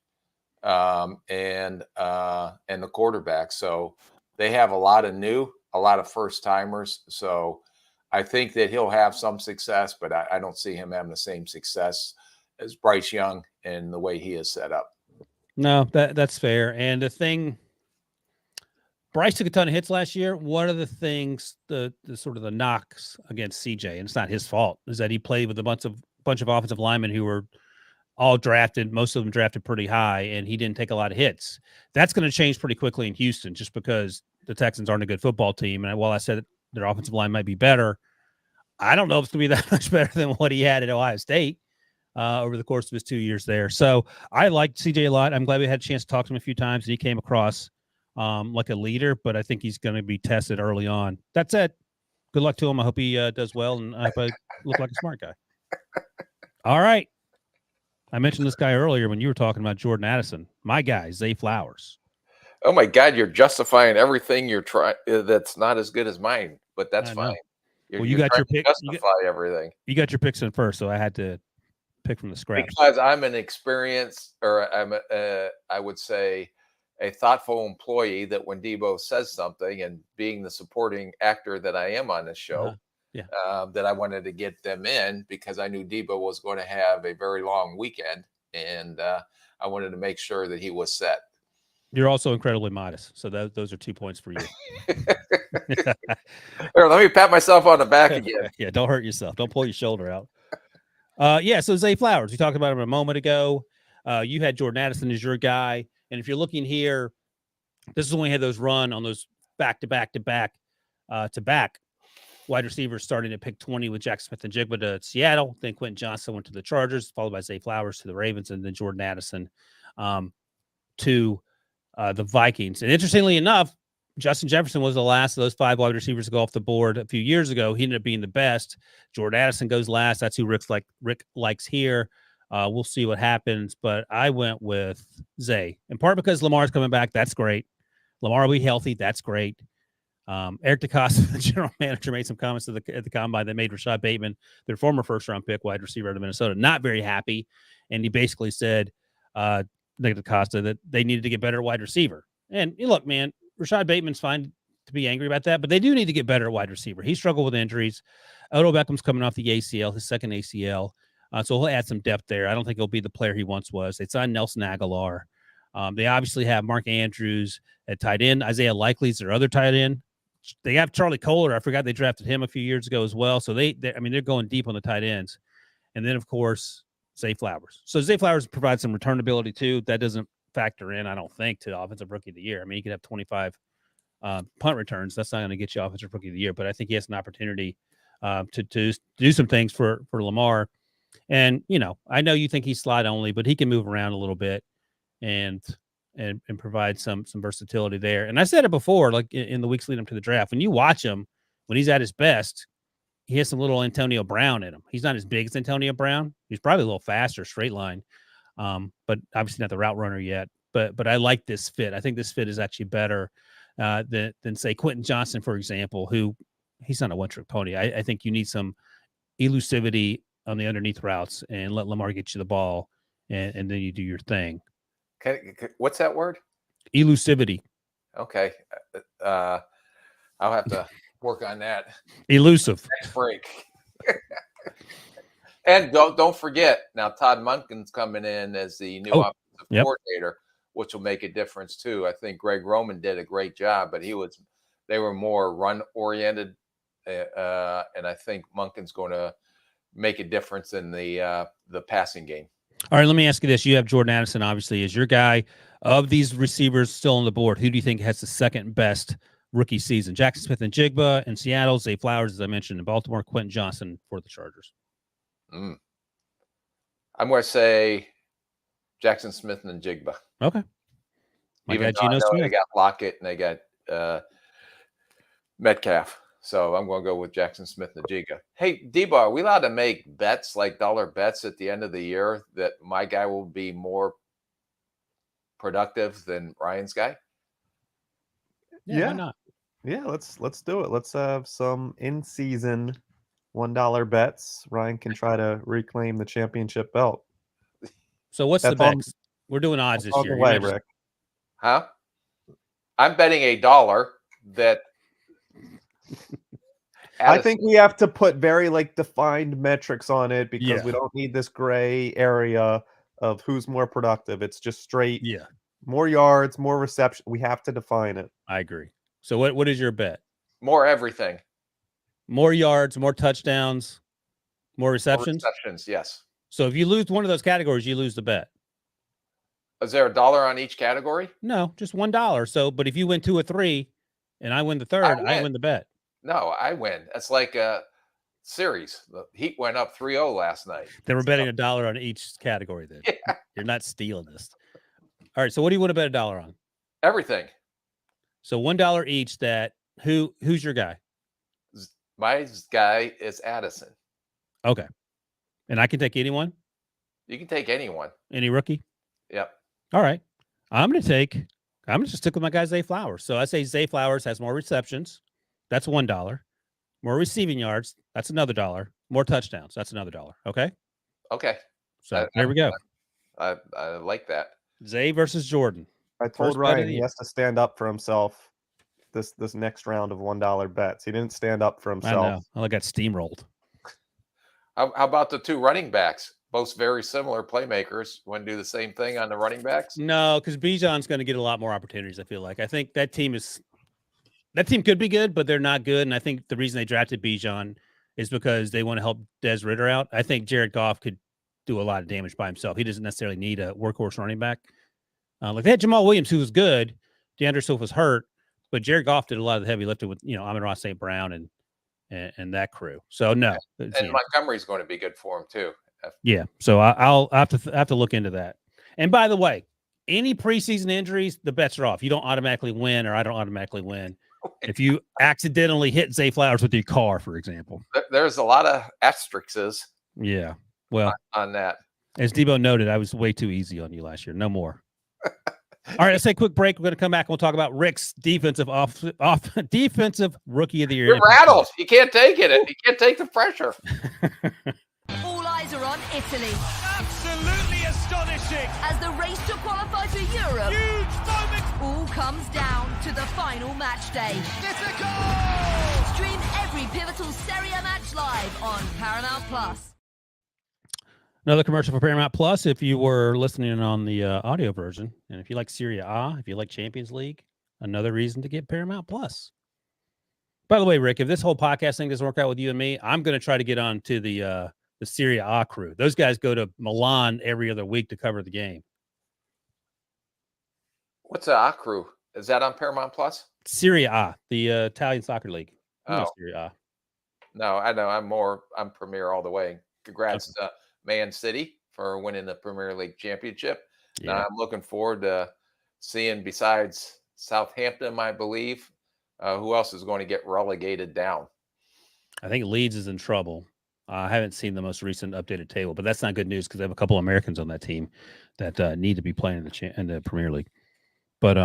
and the quarterback. So they have a lot of first timers. So I think that he'll have some success, but I don't see him having the same success as Bryce Young and the way he is set up. No, that's fair. And the thing, Bryce took a ton of hits last year. One of the things, the sort of the knocks against CJ, and it's not his fault, is that he played with a bunch of offensive linemen who were all drafted, most of them drafted pretty high, and he didn't take a lot of hits. That's going to change pretty quickly in Houston, just because the Texans aren't a good football team. And while I said their offensive line might be better, I don't know if it's going to be that much better than what he had at Ohio State over the course of his 2 years there. So I liked CJ a lot. I'm glad we had a chance to talk to him a few times, and he came across like a leader, but I think he's going to be tested early on. That said, good luck to him. I hope he does well, and I hope I look like a smart guy. All right. I mentioned this guy earlier when you were talking about Jordan Addison. My guy, Zay Flowers. Oh my God, you're justifying everything you're trying. That's not as good as mine, but that's fine. Well, you got your pick. Justify everything. You got your picks in first, so I had to pick from the scraps. Because I'm an experienced, or I'm, I would say, a thoughtful employee. That when Debo says something, and being the supporting actor that I am on this show, that I wanted to get them in because I knew Debo was going to have a very long weekend, and I wanted to make sure that he was set. You're also incredibly modest, so those are 2 points for you. Here, let me pat myself on the back again. Yeah, don't hurt yourself. Don't pull your shoulder out. So Zay Flowers, we talked about him a moment ago. You had Jordan Addison as your guy, and if you're looking here, this is when we had those run on those back wide receivers starting at pick 20 with Jackson Smith and Jigba to Seattle. Then Quentin Johnson went to the Chargers, followed by Zay Flowers to the Ravens, and then Jordan Addison to the Vikings. And interestingly enough, Justin Jefferson was the last of those 5 wide receivers to go off the board a few years ago. He ended up being the best. Jordan Addison goes last. That's who Rick likes here. We'll see what happens, but I went with Zay, in part because Lamar's coming back. That's great. Lamar will be healthy. That's great. Eric DeCosta, the general manager, made some comments at the combine that made Rashad Bateman, their former first-round pick, wide receiver out of Minnesota, not very happy. And he basically said, Nick DeCosta, that they needed to get better at wide receiver. And look, man, Rashad Bateman's fine to be angry about that, but they do need to get better at wide receiver. He struggled with injuries. Odell Beckham's coming off the ACL, his second ACL. So he'll add some depth there. I don't think he'll be the player he once was. They signed Nelson Aguilar. They obviously have Mark Andrews at tight end. Isaiah Likely's their other tight end. They have Charlie Kohler. I forgot they drafted him a few years ago as well. So they're going deep on the tight ends. And then, of course, Zay Flowers. So Zay Flowers provides some return ability too. That doesn't factor in, I don't think, to Offensive Rookie of the Year. I mean, he could have 25 punt returns. That's not going to get you Offensive Rookie of the Year, but I think he has an opportunity to do some things for Lamar. And, I know you think he's slide only, but he can move around a little bit and provide some versatility there. And I said it before, like in the weeks leading up to the draft, when you watch him, when he's at his best, he has some little Antonio Brown in him. He's not as big as Antonio Brown. He's probably a little faster, straight line, but obviously not the route runner yet. But I like this fit. I think this fit is actually better than say Quentin Johnson, for example, who he's not a one-trick pony. I think you need some elusivity on the underneath routes and let Lamar get you the ball, and then you do your thing. What's that word? Elusivity. Okay. I'll have to work on that. Elusive. Next break. And don't forget, now Todd Monken's coming in as the new offensive coordinator, which will make a difference too. I think Greg Roman did a great job, but they were more run oriented. And I think Monken's going to make a difference in the passing game. All right, let me ask you this. You have Jordan Addison, obviously, as your guy. Of these receivers still on the board, who do you think has the second best rookie season? Jackson Smith and Jigba in Seattle, Zay Flowers, as I mentioned, in Baltimore, Quentin Johnson for the Chargers. I'm going to say Jackson Smith and Jigba. Okay. Even though I know they got Lockett and they got Metcalf. So I'm going to go with Jackson Smith and Jigba. Hey, Debo, are we allowed to make bets, like dollar bets at the end of the year, that my guy will be more productive than Ryan's guy? Yeah. Why not? Yeah, let's do it. Let's have some in-season $1 bets. Ryan can try to reclaim the championship belt. So what's the bets? We're doing odds this year. Way, Rick. Huh? I'm betting $1 that I think we have to put very defined metrics on it because we don't need this gray area of who's more productive. It's just straight Yeah, more yards, more reception. We have to define it. I agree. So what is your bet? More everything. More yards, more touchdowns, more More receptions? receptions, yes. So if you lose one of those categories, you lose the bet. Is there $1 on each category? No, just $1. So, but if you win 2 or 3 and I win the I third, I win. win the bet. No, I win. That's like a series. The Heat went up 3-0 last night. Then we're So, betting $1 on each category then. yeah, You're not stealing this. All right, so what do you want to bet $1 on? everything. So $1 each that who's your guy? My guy is Addison. Okay. And I can take anyone? You can take anyone. Any rookie? Yep. All right. I'm going to stick with my guy, Zay Flowers. So I say Zay Flowers has more receptions. That's $1. More receiving yards. That's another $1. More touchdowns. That's another $1. Okay. Okay. So there we go. I like that. Zay versus Jordan. I First told bet of Ryan the he year. has to stand up for himself this next round of $1 bets. He didn't stand up for I himself. know. I got steamrolled. How about the two running backs? Both very similar playmakers. Want to do the same thing on the running backs? No, because Bijan's going to get a lot more opportunities, I feel like. I think that team could be good, but they're not good. And I think the reason they drafted Bijan is because they want to help Des Ridder out. I think Jared Goff could do a lot of damage by himself. He doesn't necessarily need a workhorse running back. Like they had Jamal Williams, who was good. DeAndre Swift was hurt, but Jared Goff did a lot of the heavy lifting with, Amon-Ra St. Brown and that crew. So no. And Montgomery's going to be good for him too. Yeah. So I'll have to look into that. And by the way, any preseason injuries, the bets are off. You don't automatically win, or I don't automatically win. If you accidentally hit Zay Flowers with your car, for example. There's a lot of asterisks. Yeah. Well, on that. As Debo noted, I was way too easy on you last year. No more. All right, let's take a quick break. We're going to come back and we'll talk about Rick's defensive rookie of the year. You're rattled. You can't take it. You can't take the pressure. All eyes are on Italy Absolutely astonishing. as the race to qualify for Europe Huge moment. all comes down to the final match day. It's a goal. Stream every pivotal Serie A match live on Paramount Plus. Another commercial for Paramount Plus if you were listening on the audio version. And if you like Serie A, if you like Champions League, another reason to get Paramount Plus. By the way, Rick, if this whole podcast thing doesn't work out with you and me, I'm going to try to get on to the Serie A crew. Those guys go to Milan every other week to cover the game. What's the A crew? Is that on Paramount Plus? Serie A, the Italian soccer league. Serie A. No, I know. I'm Premier all the way. Congrats to Man City for winning the Premier League championship. Yeah. Now I'm looking forward to seeing, besides Southampton, I believe, who else is going to get relegated down. I think Leeds is in trouble. I haven't seen the most recent updated table, but that's not good news because they have a couple of Americans on that team that need to be playing in the Premier League. But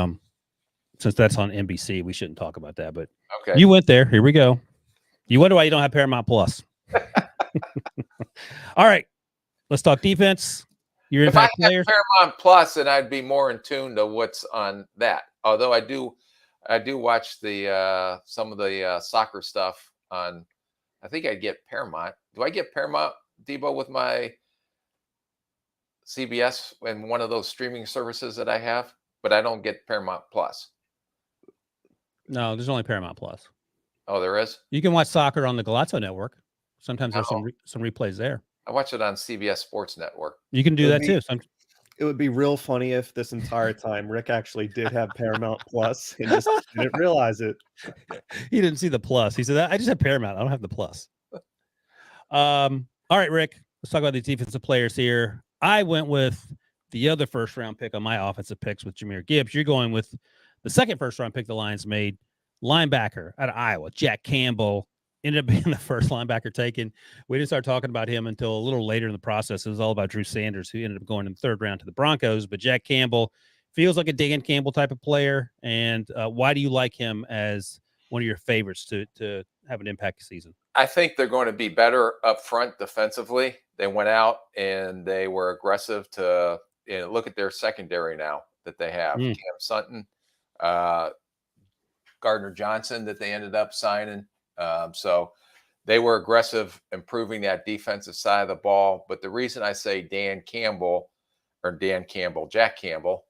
since that's on NBC, we shouldn't talk about that. But Okay. You went there. Here we go. You wonder why you don't have Paramount Plus. All right. Let's talk defense. Your If I impact had players. Paramount Plus, then I'd be more in tune to what's on that. Although I do watch the some of the soccer stuff on. I think I'd get Paramount. Do I get Paramount, Debo, with my CBS and one of those streaming services that I have? But I don't get Paramount Plus. No, there's only Paramount Plus. Oh, there is? You can watch soccer on the Galazzo Network. Sometimes there's Oh. some replays there. I watch it on CBS Sports Network. You can do that too. It would be real funny if this entire time Rick actually did have Paramount Plus and just didn't realize it. He didn't see the plus. He said, I just have Paramount. I don't have the plus. All right, Rick, let's talk about these defensive players here. I went with the other first round pick on my offensive picks with Jahmyr Gibbs. You're going with the second first round pick the Lions made, linebacker out of Iowa, Jack Campbell. Ended up being the first linebacker taken. We didn't start talking about him until a little later in the process. It was all about Drew Sanders, who ended up going in the third round to the Broncos. But Jack Campbell feels like a Dan Campbell type of player. And why do you like him as one of your favorites to have an impact season? I think they're going to be better up front defensively. They went out and they were aggressive to look at their secondary now that they have. Cam Sutton, Gardner Johnson that they ended up signing. So they were aggressive, improving that defensive side of the ball. But the reason I say Dan Campbell, Jack Campbell,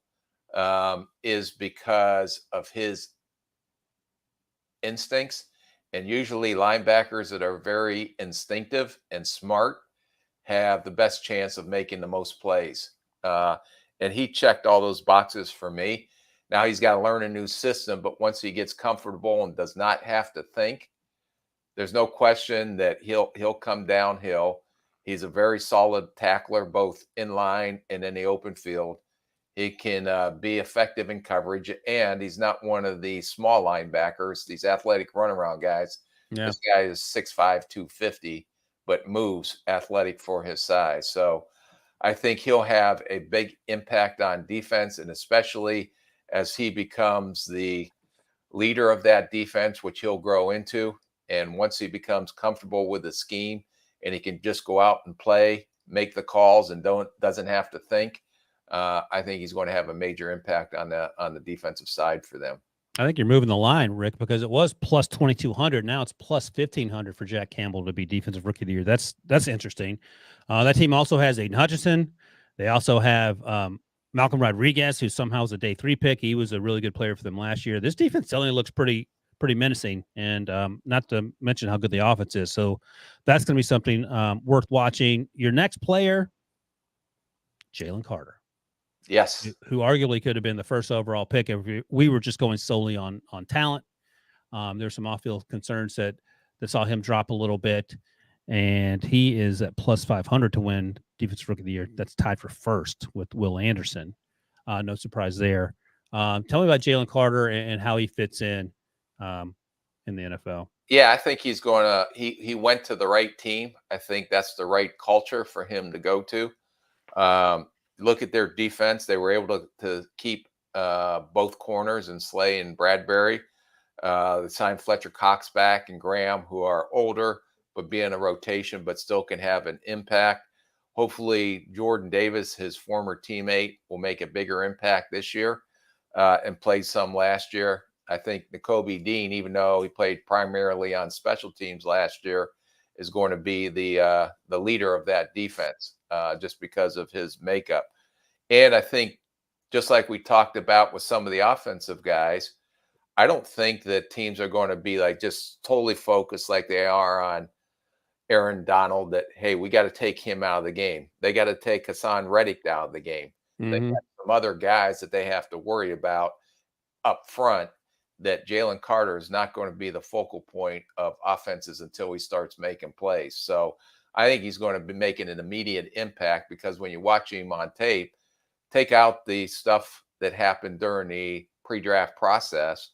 is because of his instincts. And usually linebackers that are very instinctive and smart have the best chance of making the most plays. And he checked all those boxes for me. Now he's got to learn a new system, but once he gets comfortable and does not have to think, there's no question that he'll come downhill. He's a very solid tackler, both in line and in the open field. He can be effective in coverage, and he's not one of the small linebackers, these athletic runaround guys. Yeah. This guy is 6'5", 250, but moves athletic for his size. So I think he'll have a big impact on defense, and especially as he becomes the leader of that defense, which he'll grow into. And once he becomes comfortable with the scheme and he can just go out and play, make the calls, and doesn't have to think, I think he's going to have a major impact on the defensive side for them. I think you're moving the line, Rick, because it was plus 2,200. Now it's plus 1,500 for Jack Campbell to be Defensive Rookie of the Year. That's interesting. That team also has Aiden Hutchinson. They also have Malcolm Rodriguez, who somehow was a day 3 pick. He was a really good player for them last year. This defense suddenly looks pretty menacing, and not to mention how good the offense is. So that's going to be something worth watching. Your next player, Jalen Carter. Yes. Who arguably could have been the first overall pick if we were just going solely on talent. There's some off-field concerns that saw him drop a little bit, and he is at plus 500 to win Defensive Rookie of the Year. That's tied for first with Will Anderson. No surprise there. Tell me about Jalen Carter and how he fits in the NFL. Yeah, I think he's going to he went to the right team. I think that's the right culture for him to go to. Look at their defense. They were able to keep both corners in Slay and Bradbury. They signed Fletcher Cox back and Graham, who are older, but be in a rotation, but still can have an impact. Hopefully, Jordan Davis, his former teammate, will make a bigger impact this year and played some last year. I think Nakobe Dean, even though he played primarily on special teams last year, is going to be the leader of that defense just because of his makeup. And I think, just like we talked about with some of the offensive guys, I don't think that teams are going to be like just totally focused like they are on Aaron Donald, that, hey, we got to take him out of the game. They got to take Hassan Reddick out of the game. Mm-hmm. They got some other guys that they have to worry about up front, that Jalen Carter is not going to be the focal point of offenses until he starts making plays. So I think he's going to be making an immediate impact, because when you watch him on tape, take out the stuff that happened during the pre-draft process.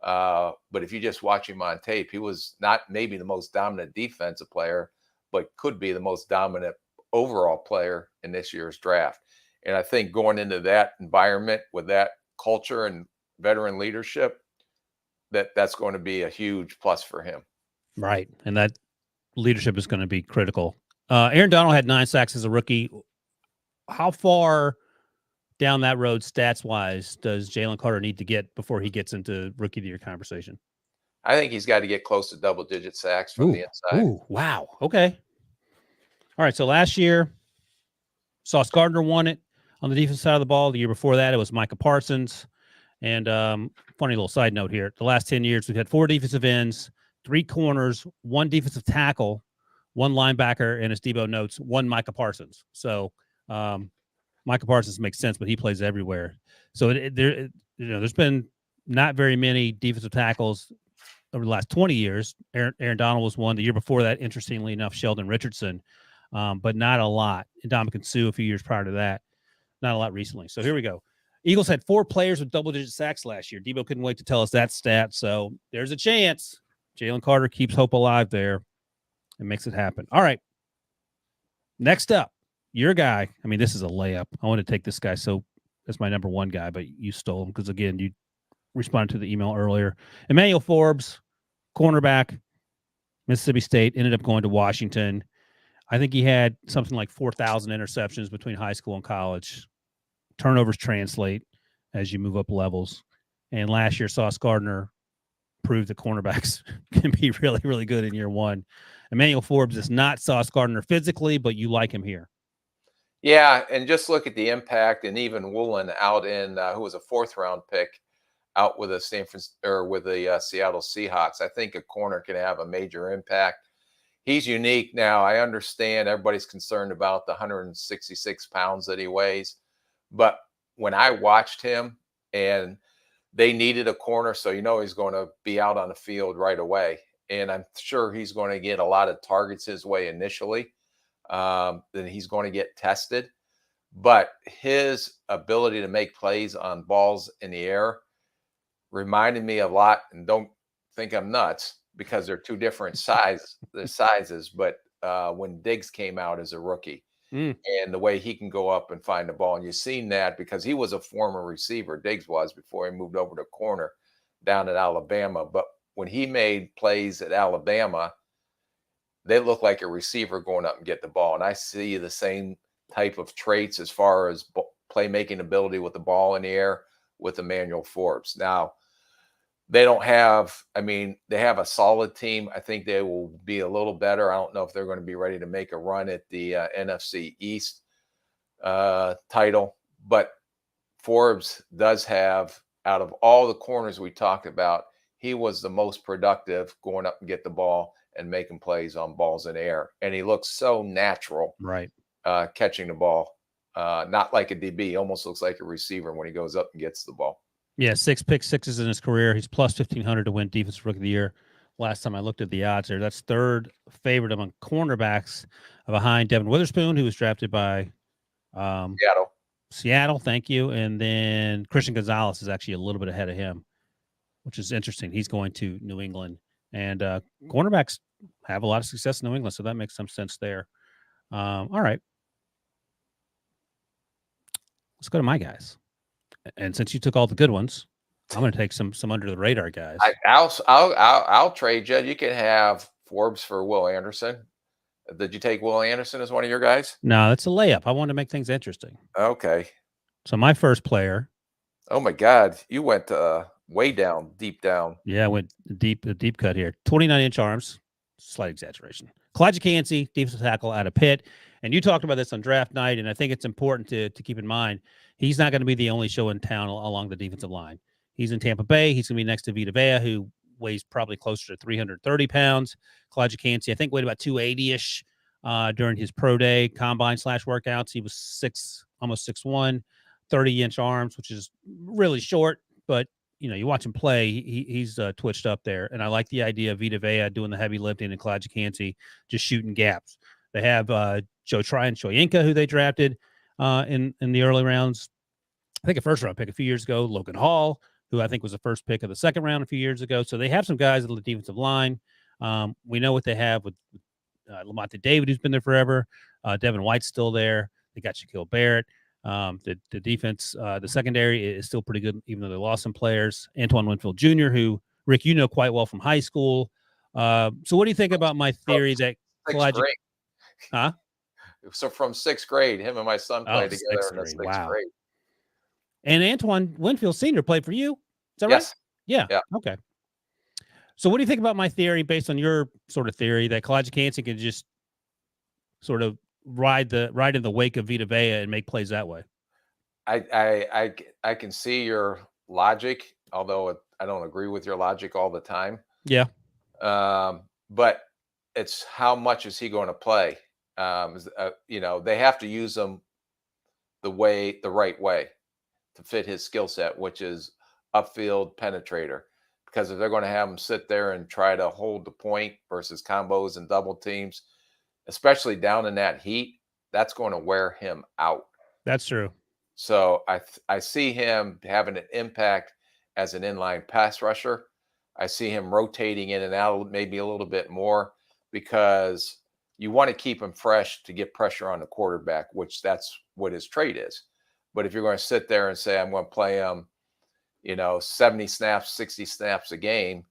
But if you just watch him on tape, he was not maybe the most dominant defensive player, but could be the most dominant overall player in this year's draft. And I think going into that environment with that culture and veteran leadership, that's going to be a huge plus for him. Right. And that leadership is going to be critical. Aaron Donald had 9 sacks as a rookie. How far down that road stats wise does Jalen Carter need to get before he gets into Rookie of the Year conversation? I think he's got to get close to double-digit sacks from the inside. Ooh, wow. Okay. All right. So last year, Sauce Gardner won it on the defensive side of the ball. The year before that, it was Micah Parsons. And funny little side note here. The last 10 years, we've had 4 defensive ends, 3 corners, 1 defensive tackle, 1 linebacker, and as Debo notes, 1 Micah Parsons. So Micah Parsons makes sense, but he plays everywhere. So there's been not very many defensive tackles over the last 20 years. Aaron Donald was one. The year before that, interestingly enough, Sheldon Richardson, but not a lot. And Ndamukong Suh a few years prior to that, not a lot recently. So here we go. Eagles had 4 players with double-digit sacks last year. Debo couldn't wait to tell us that stat. So there's a chance Jalen Carter keeps hope alive there and makes it happen. All right. Next up, your guy. I mean, this is a layup. I want to take this guy. So that's my number 1 guy, but you stole him because, again, you responded to the email earlier. Emmanuel Forbes, cornerback, Mississippi State, ended up going to Washington. I think he had something like 4,000 interceptions between high school and college. Turnovers translate as you move up levels. And last year, Sauce Gardner proved that cornerbacks can be really, really good in year 1. Emmanuel Forbes is not Sauce Gardner physically, but you like him here. Yeah, and just look at the impact, and even Woolen out in who was a 4th-round pick out with the Seattle Seahawks. I think a corner can have a major impact. He's unique now. I understand everybody's concerned about the 166 pounds that he weighs, but when I watched him and they needed a corner, so he's going to be out on the field right away, and I'm sure he's going to get a lot of targets his way initially. Then he's going to get tested, but his ability to make plays on balls in the air reminded me a lot. And don't think I'm nuts because they're two different sizes. But when Diggs came out as a rookie, and the way he can go up and find the ball, and you've seen that because he was a former receiver, Diggs was, before he moved over to corner down at Alabama. But when he made plays at Alabama, they look like a receiver going up and get the ball. And I see the same type of traits as far as playmaking ability with the ball in the air with Emmanuel Forbes. Now, they don't have, they have a solid team. I think they will be a little better. I don't know if they're going to be ready to make a run at the NFC East title. But Forbes does have, out of all the corners we talked about, he was the most productive going up and get the ball and making plays on balls in the air. And he looks so natural, right? Catching the ball, not like a DB, almost looks like a receiver when he goes up and gets the ball. Yeah, 6 pick sixes in his career. He's plus 1,500 to win Defensive Rookie of the Year. Last time I looked at the odds there, that's third favorite among cornerbacks behind Devin Witherspoon, who was drafted by Seattle. Thank you. And then Christian Gonzalez is actually a little bit ahead of him, which is interesting. He's going to New England, and cornerbacks have a lot of success in New England, so that makes some sense there. All right, let's go to my guys. And since you took all the good ones, I'm going to take some under the radar guys. I'll trade you. You can have Forbes for Will Anderson. Did you take Will Anderson as one of your guys? No, that's a layup. I want to make things interesting. Okay. So my first player. Oh my God, you went way down, deep down. Yeah, I went a deep cut here. 29-inch arms, slight exaggeration. Kalijah Kancey, defensive tackle out of Pitt. And you talked about this on draft night, and I think it's important to keep in mind he's not going to be the only show in town along the defensive line. He's in Tampa Bay. He's going to be next to Vita Vea, who weighs probably closer to 330 pounds. Kalijah Kancey, I think, weighed about 280-ish during his pro day combine/workouts. He was almost 6'1", 30-inch arms, which is really short, but you watch him play, he's twitched up there. And I like the idea of Vita Vea doing the heavy lifting and Kalijah Kancey just shooting gaps. They have Joe Tryon-Shoyinka, who they drafted in the early rounds. I think a first-round pick a few years ago. Logan Hall, who I think was the first pick of the second round a few years ago. So they have some guys on the defensive line. We know what they have with Lamonte David, who's been there forever. Devin White's still there. They got Shaquille Barrett. The defense, the secondary is still pretty good, even though they lost some players. Antoine Winfield Jr., who, Rick, you know quite well from high school. So what do you think about my theory that Kalijah... Huh? So from 6th grade, him and my son played together in the 6th grade. And Antoine Winfield Sr. played for you. Is that right? Yeah. Okay. So what do you think about my theory based on your sort of theory that Kalijah Kancey can just sort of ride in the wake of Vita Vea and make plays that way? I can see your logic, although I don't agree with your logic all the time. Yeah. But it's how much is he going to play? They have to use him the right way to fit his skill set, which is upfield penetrator. Because if they're going to have him sit there and try to hold the point versus combos and double teams, especially down in that heat, that's going to wear him out. That's true. So I see him having an impact as an inline pass rusher. I see him rotating in and out maybe a little bit more because you want to keep him fresh to get pressure on the quarterback, which that's what his trait is. But if you're going to sit there and say, I'm going to play him, 70 snaps, 60 snaps a game,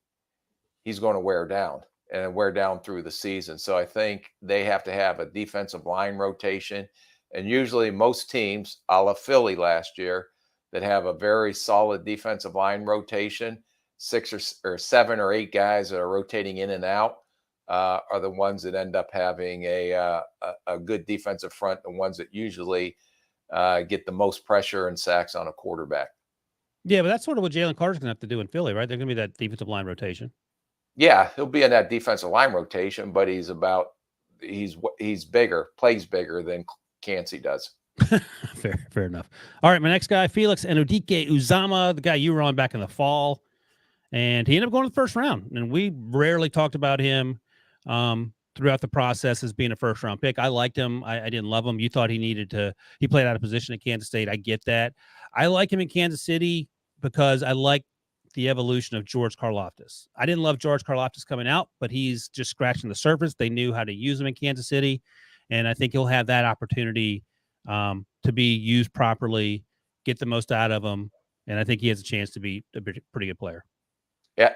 he's going to wear down and wear down through the season. So I think they have to have a defensive line rotation. And usually most teams, a la Philly last year, that have a very solid defensive line rotation, 6 or 7 or 8 guys that are rotating in and out, are the ones that end up having a good defensive front, the ones that usually get the most pressure and sacks on a quarterback. Yeah, but that's sort of what Jalen Carter's going to have to do in Philly, right? They're going to be that defensive line rotation. Yeah, he'll be in that defensive line rotation, but he's bigger, plays bigger than Cansey does. Fair enough. All right, my next guy, Felix Enodike Uzama, the guy you were on back in the fall, and he ended up going to the first round. And we rarely talked about him throughout the process as being a first-round pick. I liked him. I didn't love him. You thought he played out of position at Kansas State. I get that. I like him in Kansas City because I like the evolution of George Karlaftis. I didn't love George Karlaftis coming out, but he's just scratching the surface. They knew how to use him in Kansas City, and I think he'll have that opportunity to be used properly, get the most out of him, and I think he has a chance to be a pretty good player. Yeah,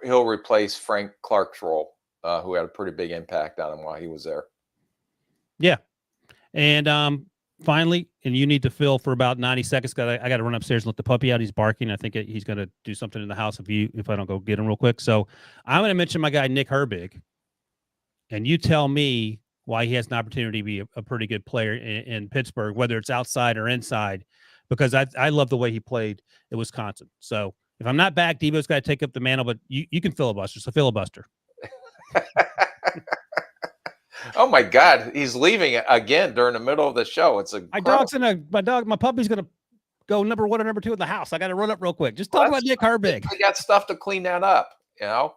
he'll replace Frank Clark's role, who had a pretty big impact on him while he was there. Yeah, and finally, and you need to fill for about 90 seconds. I got to run upstairs and let the puppy out. He's barking. I think he's going to do something in the house if I don't go get him real quick. So I'm going to mention my guy Nick Herbig, and you tell me why he has an opportunity to be a pretty good player in Pittsburgh, whether it's outside or inside, because I love the way he played at Wisconsin. So if I'm not back, Debo's got to take up the mantle, but you can filibuster. So filibuster. Oh my God, he's leaving again during the middle of the show. It's my puppy's gonna go number 1 or number 2 in the house. I got to run up real quick. Just talk about Nick Herbig. I got stuff to clean that up, you know.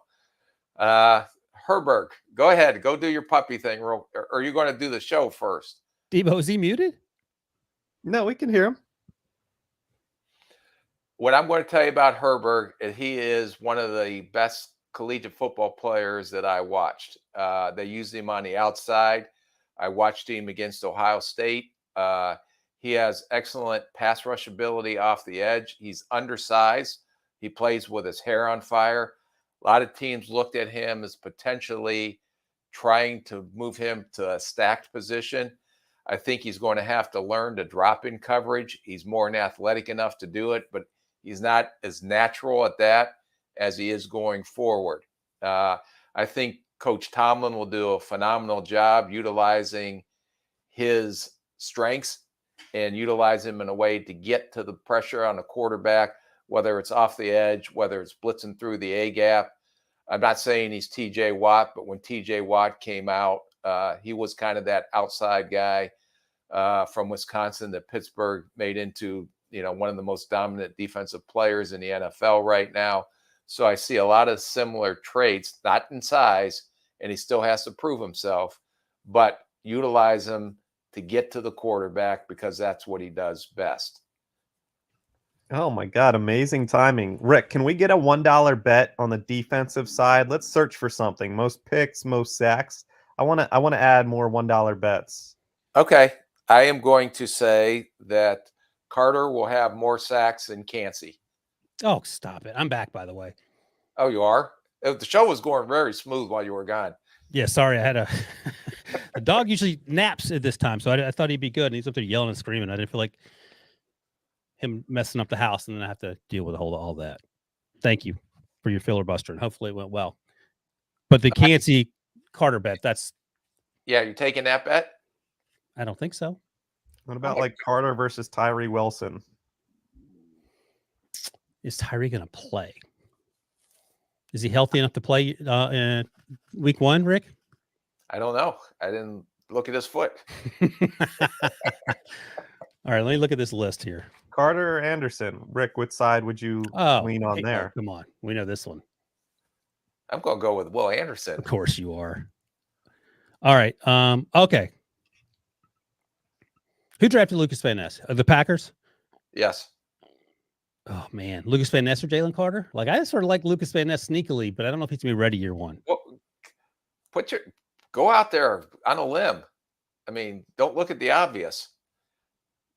Herberg, go ahead, go do your puppy thing. Or are you going to do the show first? Debo, is he muted? No, we can hear him. What I'm going to tell you about Herberg is he is one of the best collegiate football players that I watched. They used him on the outside. I watched him against Ohio State. He has excellent pass rush ability off the edge. He's undersized. He plays with his hair on fire. A lot of teams looked at him as potentially trying to move him to a stacked position. I think he's going to have to learn to drop in coverage. He's more than athletic enough to do it, but he's not as natural at that as he is going forward. I think Coach Tomlin will do a phenomenal job utilizing his strengths and utilize him in a way to get to the pressure on the quarterback, whether it's off the edge, whether it's blitzing through the A gap. I'm not saying he's TJ Watt, but when TJ Watt came out, he was kind of that outside guy from Wisconsin that Pittsburgh made into, one of the most dominant defensive players in the NFL right now. So I see a lot of similar traits, not in size, and he still has to prove himself, but utilize him to get to the quarterback because that's what he does best. Oh my God, amazing timing. Rick, can we get a $1 bet on the defensive side? Let's search for something. Most picks, most sacks. I want to add more $1 bets. Okay. I am going to say that Carter will have more sacks than Cansey. Oh, stop it. I'm back, by the way. Oh, you are? The show was going very smooth while you were gone. Yeah, sorry. I had the dog usually naps at this time, so I thought he'd be good. And he's up there yelling and screaming. I didn't feel like him messing up the house, and then I have to deal with all that. Thank you for your filibuster, and hopefully it went well. But the Cansey Carter bet, yeah, you taking that bet? I don't think so. What about like Carter versus Tyree Wilson? Is Tyree going to play? Is he healthy enough to play in week 1, Rick? I don't know. I didn't look at his foot. All right, let me look at this list here. Carter or Anderson? Rick, which side would you lean on there? Come on. We know this one. I'm going to go with Will Anderson. Of course you are. All right. Okay. Who drafted Lucas Van Ness? The Packers? Yes. Oh, man. Lucas Van Ness or Jalen Carter? Like, I sort of like Lucas Van Ness sneakily, but I don't know if he's going to be ready year 1. Well, go out there on a limb. I mean, don't look at the obvious.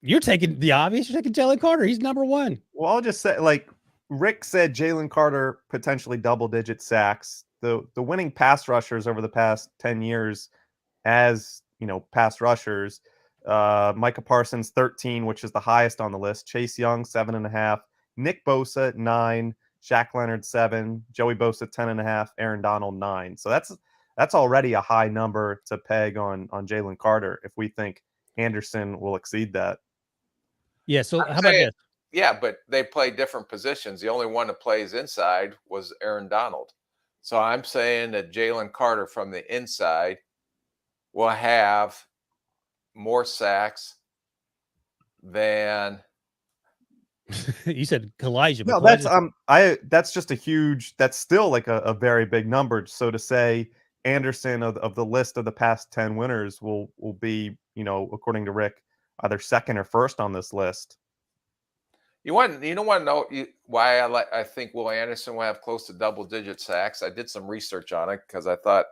You're taking the obvious. You're taking Jalen Carter. He's number 1. Well, I'll just say, like Rick said, Jalen Carter potentially double-digit sacks. The winning pass rushers over the past 10 years as, pass rushers, Micah Parsons, 13, which is the highest on the list. Chase Young, 7.5. Nick Bosa, 9. Shaq Leonard, 7. Joey Bosa, 10.5. Aaron Donald, 9. So that's that's already a high number to peg on Jalen Carter if we think Anderson will exceed that. Yeah. So I'm how about saying, this? yeah, but they play different positions. The only one that plays inside was Aaron Donald. So I'm saying that Jalen Carter from the inside will have more sacks than You said Kalijah, No, but that's just a huge, that's still like a very big number. So to say Anderson of the list of the past 10 winners will be, according to Rick, either second or first on this list. you don't want to know why I think Will Anderson will have close to double-digit sacks. I did some research on it because I thought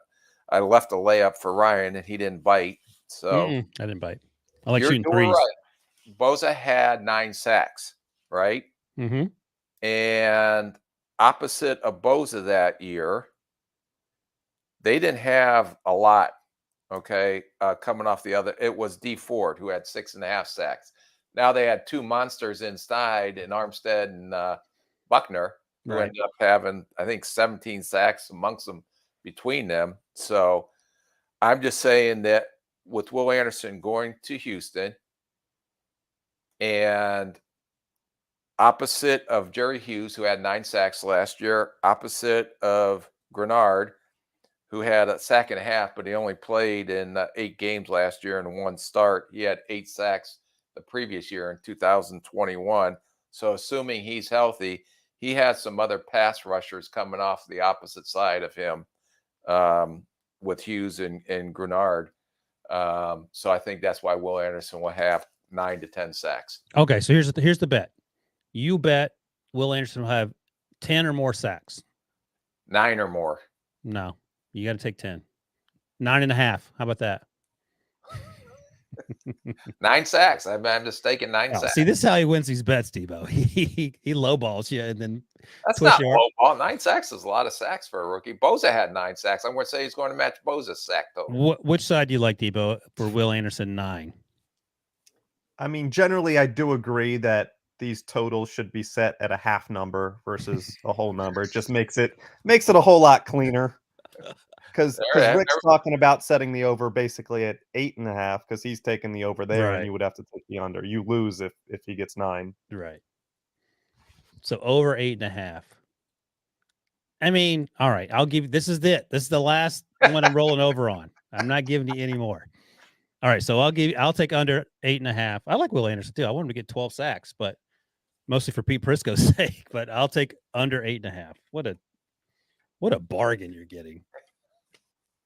I left a layup for Ryan and he didn't bite. So I didn't bite. I like you shooting were threes. right. Bosa had 9 sacks, right? Mm-hmm. And opposite of Bosa that year, they didn't have a lot. Okay, coming off the other, it was D Ford who had 6.5 sacks. Now they had 2 monsters inside in Armstead and Buckner, who Right. ended up having, I think, 17 sacks amongst them between them. So I'm just saying that with Will Anderson going to Houston and opposite of Jerry Hughes, who had 9 sacks last year, opposite of Grenard, who had a sack and a half, but he only played in 8 games last year and 1 start. He had 8 sacks the previous year in 2021. So assuming he's healthy, he has some other pass rushers coming off the opposite side of him with Hughes and Grenard. So I think that's why Will Anderson will have 9 to 10 sacks. Okay, so here's the bet. You bet Will Anderson will have 10 or more sacks. 9 or more. No, you got to take 10. 9.5. How about that? 9 sacks. I'm just taking 9 sacks. See, this is how he wins these bets, Debo. He lowballs you and then that's push not you. low ball. 9 sacks is a lot of sacks for a rookie. Bosa had 9 sacks. I'm going to say he's going to match Bosa's sack total. Which side do you like, Debo, for Will Anderson 9? I mean, generally, I do agree that these totals should be set at a half number versus a whole number. It just makes it a whole lot cleaner. Because Rick's talking about setting the over basically at 8.5 because he's taking the over there, and you would have to take the under. You lose if he gets 9. Right. So over 8.5. I mean, all right. I'll give you. This is it. This is the last one I'm rolling over on. I'm not giving you any more. All right. So I'll take under 8.5. I like Will Anderson too. I want him to get 12 sacks, but mostly for Pete Prisco's sake. But I'll take under 8.5. What a bargain you're getting.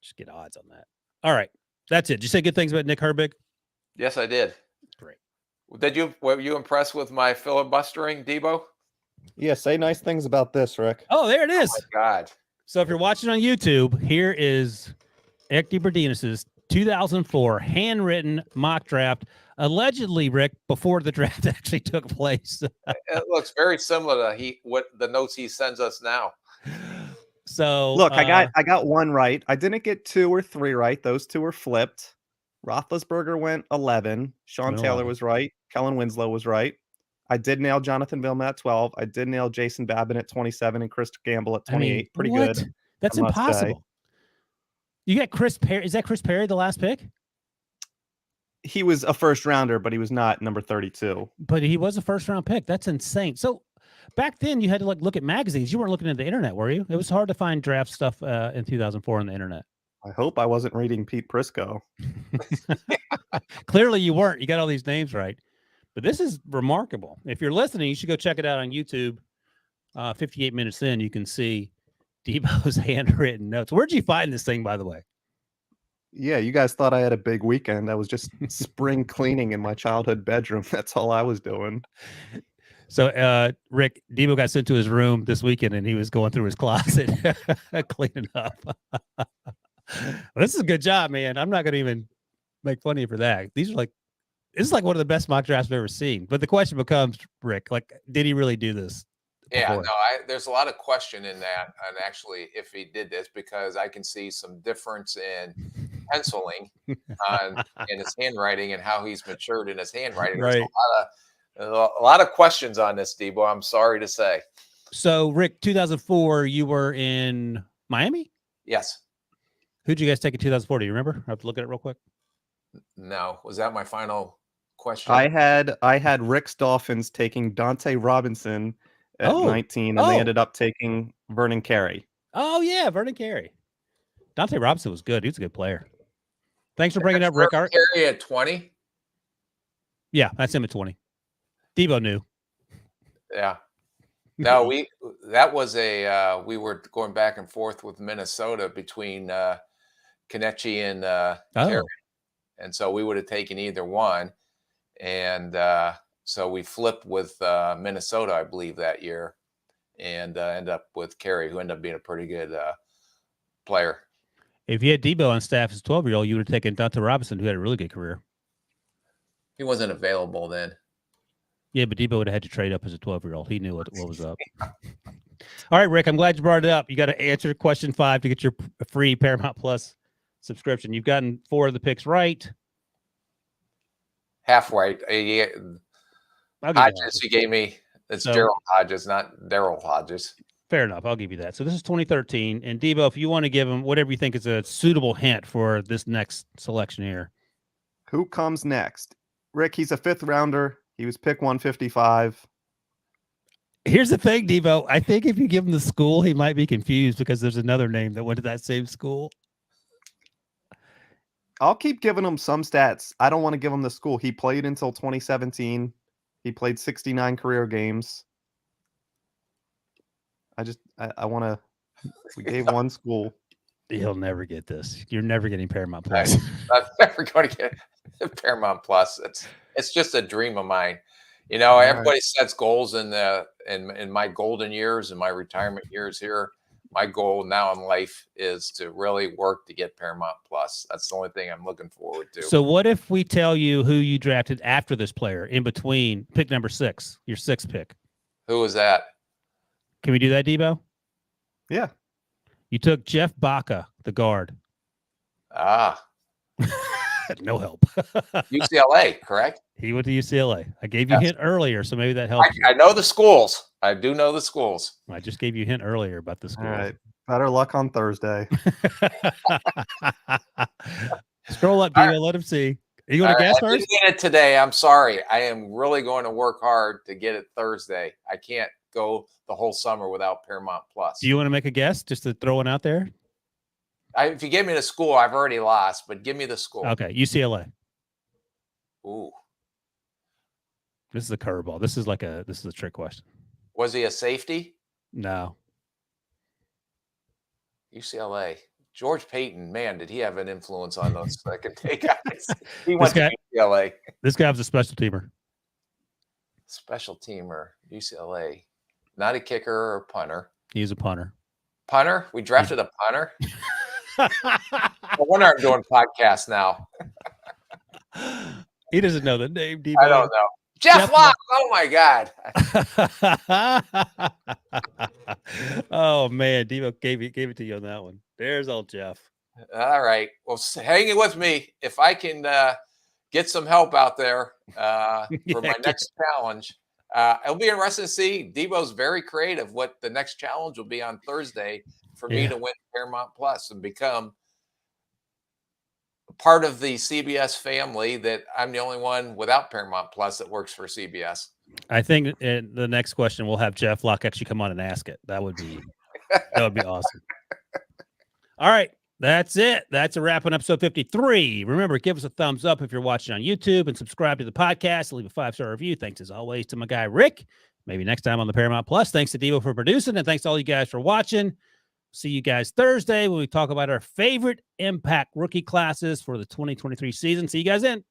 Just get odds on that. All right. That's it. Did you say good things about Nick Herbig? Yes, I did. Great. Were you impressed with my filibustering, Debo? Yeah, say nice things about this, Rick. Oh, there it is. Oh my God. So if you're watching on YouTube, here is Eric DeBerdinas' 2004 handwritten mock draft, allegedly, Rick, before the draft actually took place. It looks very similar to what the notes he sends us now. So look, I got 1 right. I didn't get 2 or 3 right. Those 2 were flipped. Roethlisberger went 11. Sean Taylor was right. Kellen Winslow was right. I did nail Jonathan Vilma at 12. I did nail Jason Babin at 27 and Chris Gamble at 28. Pretty good. That's impossible. You got Chris Perry. Is that Chris Perry, the last pick? He was a first rounder, but he was not number 32. But he was a first round pick. That's insane. So back then you had to look at magazines. You weren't looking at the internet, were you? It was hard to find draft stuff in 2004 on the internet. I hope I wasn't reading Pete Prisco. Clearly you weren't. You got all these names right. But this is remarkable. If you're listening, you should go check it out on YouTube. 58 minutes in, you can see Debo's handwritten notes. Where'd you find this thing, by the way? Yeah, you guys thought I had a big weekend. I was just spring cleaning in my childhood bedroom. That's all I was doing. So, Rick, Debo got sent to his room this weekend, and he was going through his closet, cleaning up. Well, this is a good job, man. I'm not going to even make fun of you for that. This is like one of the best mock drafts I've ever seen. But the question becomes, Rick, did he really do this? Yeah, no, there's a lot of question in that, and actually, if he did this, because I can see some difference in penciling in his handwriting and how he's matured in his handwriting. Right. There's a lot of questions on this, Debo. I'm sorry to say. So, Rick, 2004, you were in Miami? Yes. Who'd you guys take in 2004? Do you remember? I have to look at it real quick. No, was that my final question? I had Rick's Dolphins taking Dante Robinson at 19, and they ended up taking Vernon Carey. Oh yeah, Vernon Carey. Dante Robinson was good. He was a good player. Thanks for bringing up Rick. Carey at 20. Yeah, that's him at 20. Debo knew. Yeah. No, we were going back and forth with Minnesota between Kenichi and Carey. And so we would have taken either one. And so we flipped with Minnesota, I believe, that year, and end up with Carey, who ended up being a pretty good player. If you had Debo on staff as a 12-year-old, you would have taken Dante Robinson, who had a really good career. He wasn't available then. Yeah, but Debo would have had to trade up as a 12-year-old. He knew what was up. All right, Rick, I'm glad you brought it up. You got to answer question 5 to get your free Paramount Plus subscription. You've gotten 4 of the picks right. Halfway. Hodges, he gave me. It's Gerald Hodges, not Daryl Hodges. Fair enough. I'll give you that. So this is 2013. And Debo, if you want to give him whatever you think is a suitable hint for this next selection here. Who comes next? Rick, he's a 5th rounder. He was pick 155. Here's the thing, Debo. I think if you give him the school, he might be confused because there's another name that went to that same school. I'll keep giving him some stats. I don't want to give him the school. He played until 2017. He played 69 career games. I want to. We gave one school. He'll never get this. You're never getting Paramount Plus. I'm never going to get Paramount Plus. It's just a dream of mine. You know, everybody sets goals in my golden years and my retirement years here. My goal now in life is to really work to get Paramount Plus. That's the only thing I'm looking forward to. So what if we tell you who you drafted after this player in between pick number 6, your 6th pick? Who was that? Can we do that, Debo? Yeah. You took Jeff Baca, the guard. No help. UCLA, correct? He went to UCLA. I gave you a hint earlier, so maybe that helps. I know the schools. I do know the schools. I just gave you a hint earlier about the schools. All right. Better luck on Thursday. Scroll up, Debo. Let him see. Are you going to guess first? I didn't get it today. I'm sorry. I am really going to work hard to get it Thursday. I can't go the whole summer without Paramount Plus. Do you want to make a guess just to throw one out there? If you give me the school, I've already lost, but give me the school. Okay, UCLA. Ooh. This is a curveball. This is a trick question. Was he a safety? No. UCLA. George Payton, man, did he have an influence on those second take guys? He went to UCLA. This guy was a special teamer. Special teamer, UCLA. Not a kicker or a punter. He was a punter. Punter? We drafted a punter? No wonder I'm doing podcasts now. He doesn't know the name, Debo. I don't know. Jeff Locke. Oh, my God. Oh, man. Debo gave it to you on that one. There's old Jeff. All right. Well, hang it with me. If I can get some help out there for my next challenge, it'll be interesting to see. Debo's very creative. What the next challenge will be on Thursday for me to win Paramount Plus and become part of the CBS family, that I'm the only one without Paramount Plus that works for CBS. I think in the next question we'll have Jeff Locke actually come on and ask it. That would be awesome. All right. That's it. That's a wrap on episode 53. Remember, give us a thumbs up if you're watching on YouTube and subscribe to the podcast. Leave a 5-star review. Thanks as always to my guy, Rick. Maybe next time on the Paramount Plus. Thanks to Debo for producing, and thanks to all you guys for watching. See you guys Thursday when we talk about our favorite impact rookie classes for the 2023 season. See you guys then.